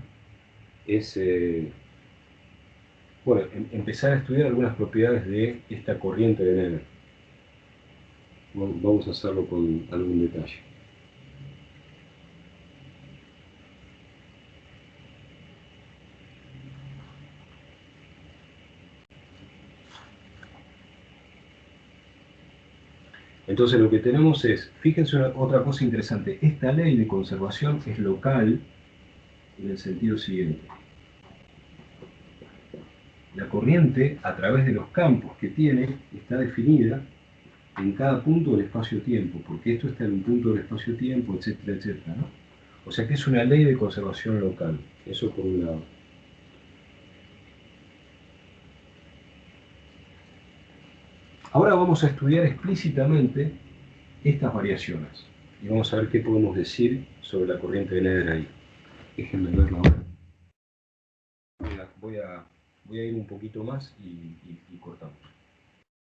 es bueno, empezar a estudiar algunas propiedades de esta corriente de Nether. Vamos a hacerlo con algún detalle. Entonces lo que tenemos es, fíjense otra cosa interesante, esta ley de conservación es local en el sentido siguiente. La corriente, a través de los campos que tiene, está definida en cada punto del espacio-tiempo, porque esto está en un punto del espacio-tiempo, etcétera, etcétera, ¿no? O sea que es una ley de conservación local, eso por un lado. Ahora vamos a estudiar explícitamente estas variaciones, y vamos a ver qué podemos decir sobre la corriente de Nether ahí. Déjenme verla ahora. Voy a ir un poquito más y cortamos.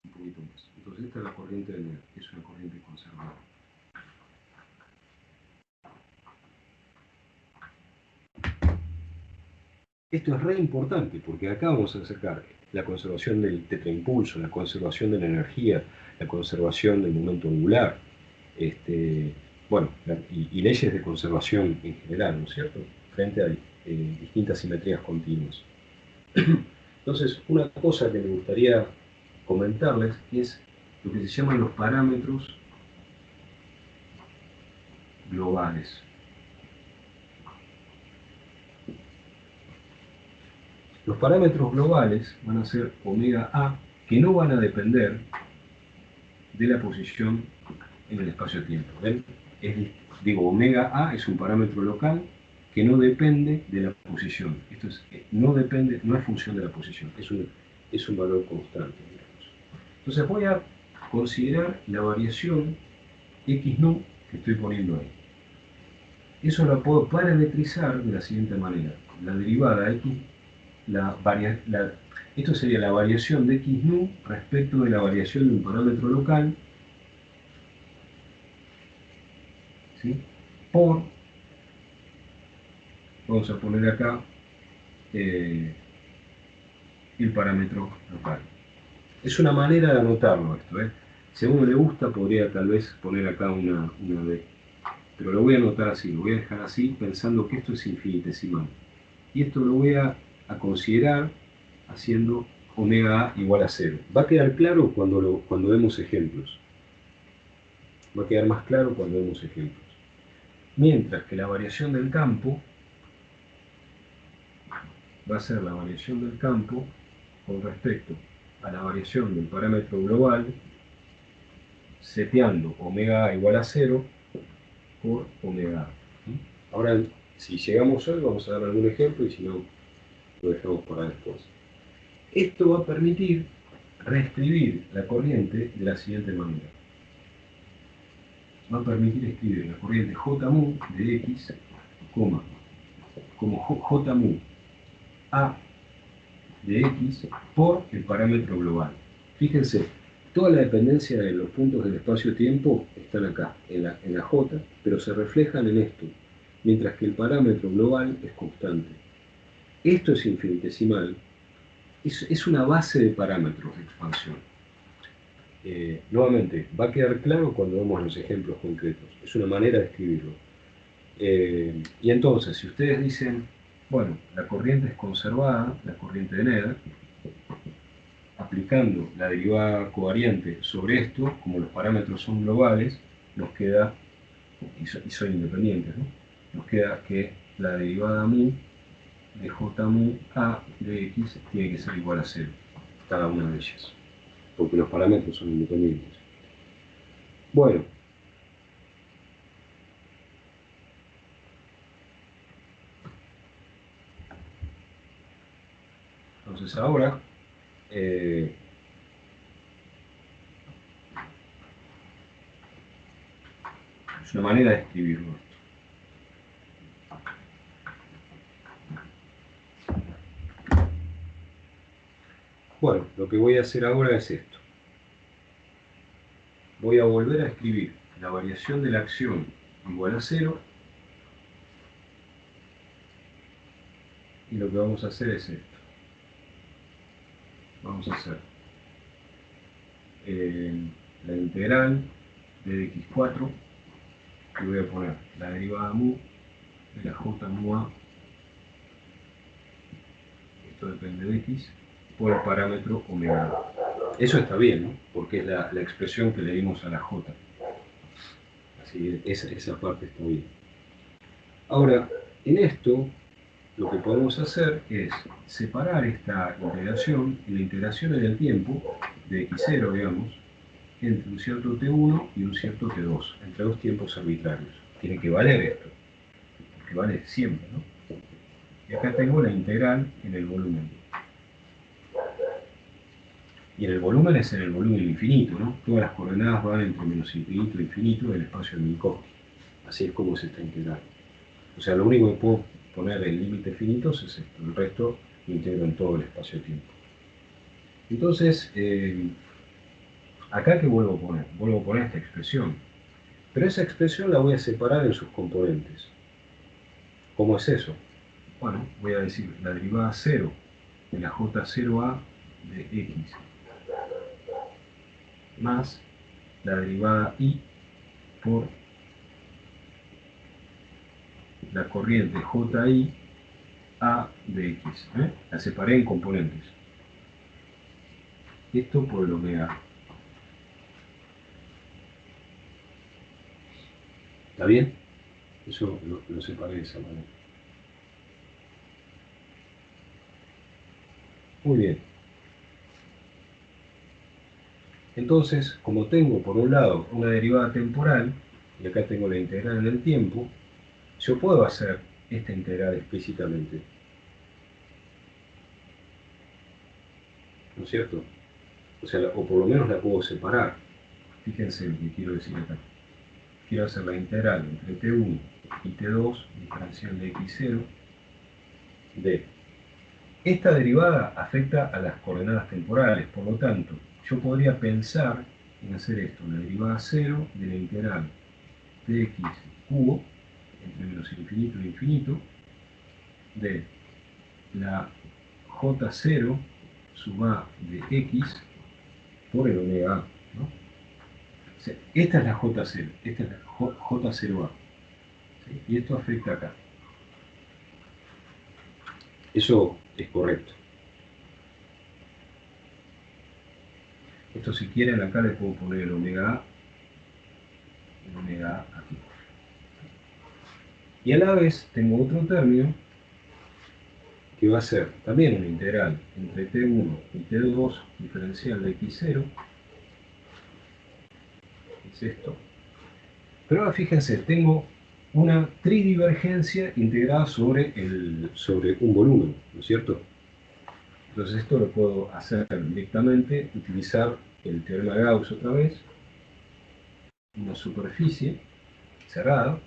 Un poquito más. Entonces esta es la corriente de Nether, es una corriente conservada. Esto es re importante porque acá vamos a sacar la conservación del tetraimpulso, la conservación de la energía, la conservación del momento angular, bueno, y leyes de conservación en general, ¿no es cierto? Frente a distintas simetrías continuas. Entonces, una cosa que me gustaría comentarles es lo que se llaman los parámetros globales. Los parámetros globales van a ser omega A, que no van a depender de la posición en el espacio-tiempo. ¿Ven? Digo, omega A es un parámetro local que no depende de la posición. Esto es, no depende, no es función de la posición, es un valor constante, digamos. Entonces voy a considerar la variación x nu que estoy poniendo ahí. Eso lo puedo parametrizar de la siguiente manera. La derivada x, esto sería la variación de x nu respecto de la variación de un parámetro local, ¿sí? Por, vamos a poner acá, el parámetro local. Es una manera de anotarlo esto, ¿eh? Si a uno le gusta, podría tal vez poner acá una D. Pero lo voy a anotar así, lo voy a dejar así, pensando que esto es infinitesimal. Y esto lo voy a considerar haciendo omega A igual a 0. Va a quedar claro cuando vemos ejemplos. Va a quedar más claro cuando vemos ejemplos. Mientras que la variación del campo va a ser la variación del campo con respecto a la variación del parámetro global, seteando omega A igual a 0 por omega A. Ahora, si llegamos hoy, vamos a dar algún ejemplo y si no, lo dejamos para después. Esto va a permitir reescribir la corriente de la siguiente manera. Va a permitir escribir la corriente J mu de X, como J mu A de X por el parámetro global. Fíjense, toda la dependencia de los puntos del espacio-tiempo están acá, en la J, pero se reflejan en esto, mientras que el parámetro global es constante. Esto es infinitesimal, es una base de parámetros de expansión. Nuevamente, va a quedar claro cuando vemos los ejemplos concretos, es una manera de escribirlo. Y entonces, si ustedes dicen, bueno, la corriente es conservada, la corriente de Nether, aplicando la derivada covariante sobre esto, como los parámetros son globales, nos queda, y son independientes, ¿no? Nos queda que la derivada mu de j mu a de x tiene que ser igual a 0, cada una de ellas, porque los parámetros son independientes. Bueno, entonces ahora es una manera de escribirlo. Bueno, lo que voy a hacer ahora es esto. Voy a volver a escribir la variación de la acción igual a 0, y lo que vamos a hacer es esto. Vamos a hacer la integral de x4, y voy a poner la derivada mu de la j mu a, esto depende de x, por el parámetro omega A. Eso está bien, ¿no? Porque es la expresión que le dimos a la j. Así que esa parte está bien. Ahora, en esto, lo que podemos hacer es separar esta integración, y la integración en el tiempo, de x0, digamos, entre un cierto t1 y un cierto t2, entre dos tiempos arbitrarios. Tiene que valer esto, porque vale siempre, ¿no? Y acá tengo la integral en el volumen. Y en el volumen es en el volumen infinito, ¿no? Todas las coordenadas van entre menos infinito e infinito del espacio de Minkowski. Así es como se está integrando. O sea, lo único que puedo poner en límites finitos es esto, el resto lo integro en todo el espacio-tiempo. Entonces, acá ¿qué vuelvo a poner? Vuelvo a poner esta expresión. Pero esa expresión la voy a separar en sus componentes. ¿Cómo es eso? Bueno, voy a decir la derivada 0 de la J0A de X más la derivada I por la corriente JI A de X. La separé en componentes. esto por el omega A. ¿Está bien? Eso lo separé de esa manera. Muy bien. Entonces, como tengo por un lado una derivada temporal, y acá tengo la integral en el tiempo, yo puedo hacer esta integral explícitamente. ¿No es cierto? O sea, o por lo menos la puedo separar. Fíjense lo que quiero decir acá. Quiero hacer la integral entre t1 y t2, diferencial de x0, de... Esta derivada afecta a las coordenadas temporales, por lo tanto, yo podría pensar en hacer esto, la derivada 0 de la integral de x cubo, entre menos infinito e infinito, de la j0 sub a de x por el omega a, ¿no? O sea, esta es la j0, esta es la j0a, ¿sí? Y esto afecta acá. Eso es correcto. Esto, si quieren, acá le puedo poner el omega A aquí. Y a la vez tengo otro término que va a ser también una integral entre t1 y t2 diferencial de x0, es esto. Pero ahora fíjense, tengo una tridivergencia integrada sobre un volumen, ¿no es cierto? Entonces esto lo puedo hacer directamente, utilizar el teorema de Gauss otra vez, una superficie cerrada,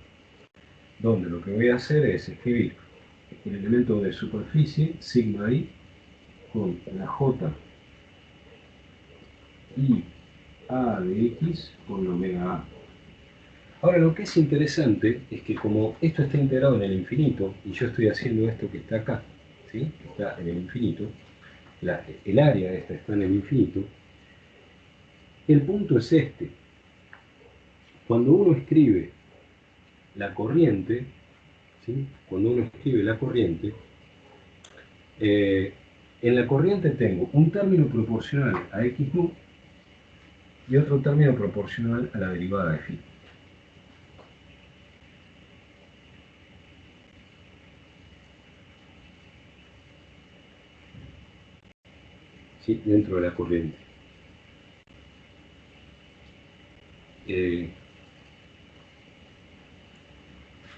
donde lo que voy a hacer es escribir el elemento de superficie, sigma i, con la j i a de x con omega a. Ahora, lo que es interesante es que como esto está integrado en el infinito, y yo estoy haciendo esto que está acá, ¿sí? Está en el infinito, el área esta está en el infinito, el punto es este. Cuando uno escribe la corriente, ¿sí? Cuando uno escribe la corriente, en la corriente tengo un término proporcional a x nu y otro término proporcional a la derivada de phi. ¿Sí? Dentro de la corriente.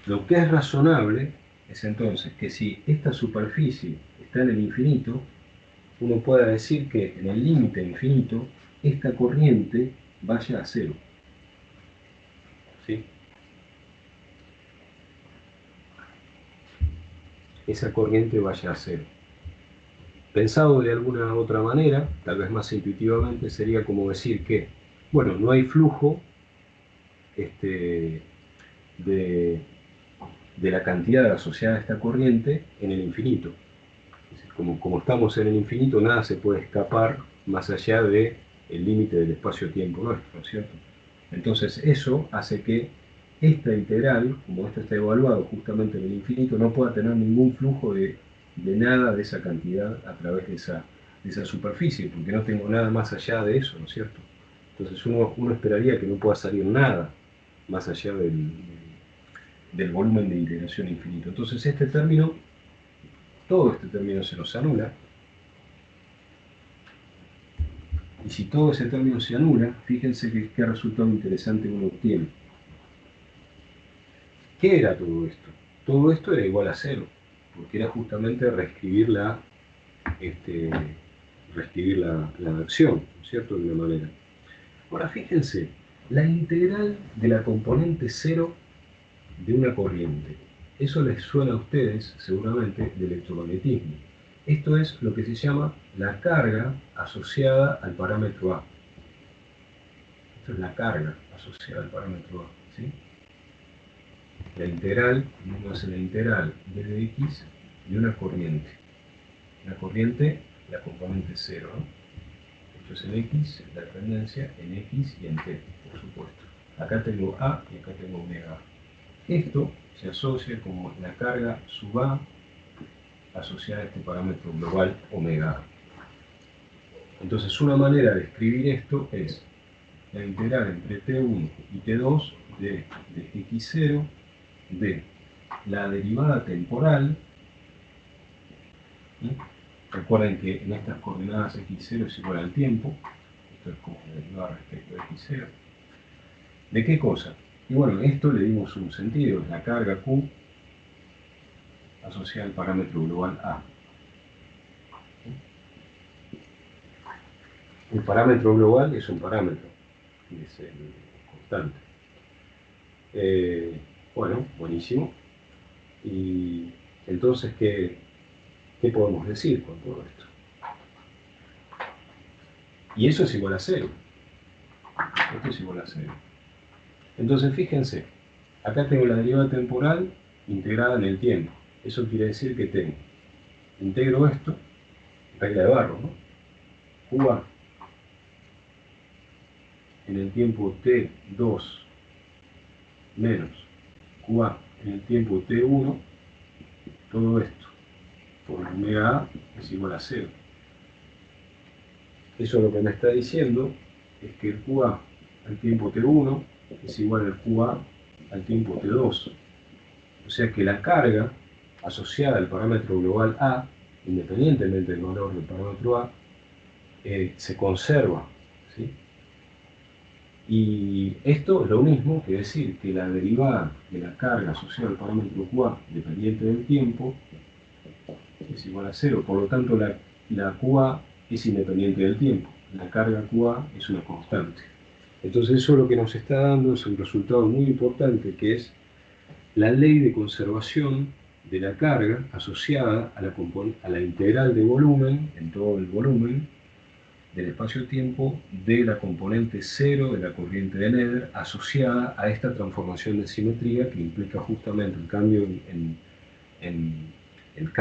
Lo que es razonable es entonces que si esta superficie está en el infinito, uno pueda decir que en el límite infinito esta corriente vaya a cero. ¿Sí? Esa corriente vaya a cero. Pensado de alguna otra manera, tal vez más intuitivamente, sería como decir que, bueno, no hay flujo de la cantidad asociada a esta corriente en el infinito. Como estamos en el infinito, nada se puede escapar más allá del límite del espacio-tiempo nuestro, ¿no es cierto? Entonces eso hace que esta integral, como esto está evaluado justamente en el infinito, no pueda tener ningún flujo de nada de esa cantidad a través de esa superficie, porque no tengo nada más allá de eso, ¿no es cierto? Entonces uno esperaría que no pueda salir nada más allá del volumen de integración infinito. Entonces todo este término se nos anula. Y si todo ese término se anula, fíjense qué resultado interesante uno obtiene. ¿Qué era todo esto? Todo esto era igual a cero, porque era justamente reescribir la acción, ¿no es cierto?, de una manera. Ahora fíjense, la integral de la componente cero de una corriente. Eso les suena a ustedes, seguramente, de electromagnetismo. Esto es lo que se llama la carga asociada al parámetro A. Esto es la carga asociada al parámetro A, ¿sí? La integral, vamos a la integral d de x de una corriente. La corriente, la componente 0, ¿no? Esto es en x, la dependencia en x y en t, por supuesto. Acá tengo A y acá tengo omega A. Esto se asocia como la carga sub A asociada a este parámetro global omega A. Entonces una manera de escribir esto es la integral entre t1 y t2 de x0 de la derivada temporal. ¿Sí? Recuerden que en estas coordenadas x0 es igual al tiempo. Esto es como la derivada respecto de x0. ¿De qué cosa? Y bueno, esto le dimos un sentido, la carga Q asociada al parámetro global A. El parámetro global es un parámetro, es el constante. Bueno, buenísimo. Y entonces, ¿qué podemos decir con todo esto? Y eso es igual a 0. Esto es igual a 0. Entonces, fíjense, acá tengo la derivada temporal integrada en el tiempo. Eso quiere decir que tengo, integro esto, regla de Barro, ¿no? QA en el tiempo t2 menos QA en el tiempo t1, todo esto por omega A es igual a 0. Eso lo que me está diciendo es que el QA al tiempo t1 es igual al QA al tiempo t2. O sea que la carga asociada al parámetro global A, independientemente del valor del parámetro A, se conserva, ¿sí? Y esto es lo mismo que decir que la derivada de la carga asociada al parámetro QA, dependiente del tiempo, es igual a 0. Por lo tanto, la QA es independiente del tiempo. La carga QA es una constante. Entonces eso lo que nos está dando es un resultado muy importante, que es la ley de conservación de la carga asociada a la integral de volumen, en todo el volumen, del espacio-tiempo de la componente 0 de la corriente de Nether asociada a esta transformación de simetría que implica justamente el cambio el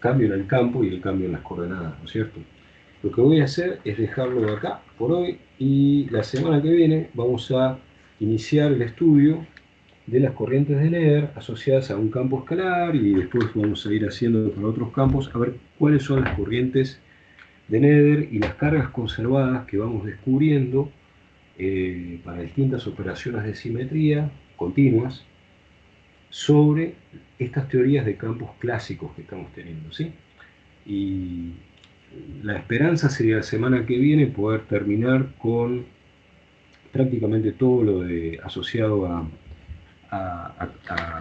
cambio en el campo y el cambio en las coordenadas, ¿no es cierto? Lo que voy a hacer es dejarlo de acá por hoy y la semana que viene vamos a iniciar el estudio de las corrientes de Nether asociadas a un campo escalar y después vamos a ir haciendo para otros campos a ver cuáles son las corrientes de Nether y las cargas conservadas que vamos descubriendo para distintas operaciones de simetría continuas sobre estas teorías de campos clásicos que estamos teniendo, ¿sí? Y la esperanza sería la semana que viene poder terminar con prácticamente todo lo asociado a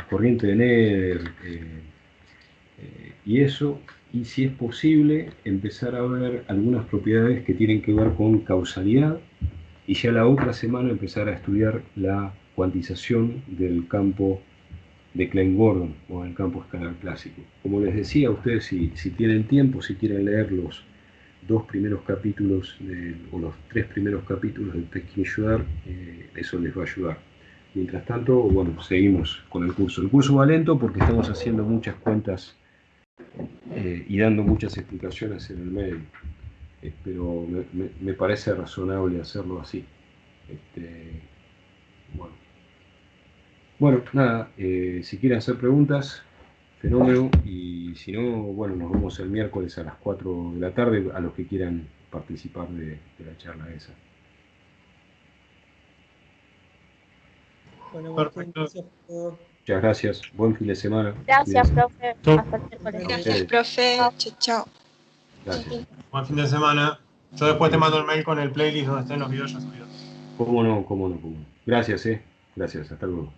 corriente de Nether y eso, y si es posible empezar a ver algunas propiedades que tienen que ver con causalidad y ya la otra semana empezar a estudiar la cuantización del campo de Klein-Gordon o el campo escalar clásico. Como les decía a ustedes, si tienen tiempo, si quieren leer los 2 primeros capítulos o los 3 primeros capítulos del Technische, eso les va a ayudar. Mientras tanto, bueno, seguimos con el curso. El curso va lento porque estamos haciendo muchas cuentas y dando muchas explicaciones en el medio. Pero me parece razonable hacerlo así. Bueno, nada, si quieren hacer preguntas, fenómeno, y si no, bueno, nos vemos el miércoles a las 4 de la tarde a los que quieran participar de la charla esa. Bueno, Perfecto. Muchas gracias, buen fin de semana. Gracias, profe. Chau. Hasta el miércoles. Gracias, profe. Chao, chao. Gracias. Buen fin de semana. Yo después te mando el mail con el playlist donde estén los videos ya subidos. Cómo no. Gracias, gracias, hasta luego.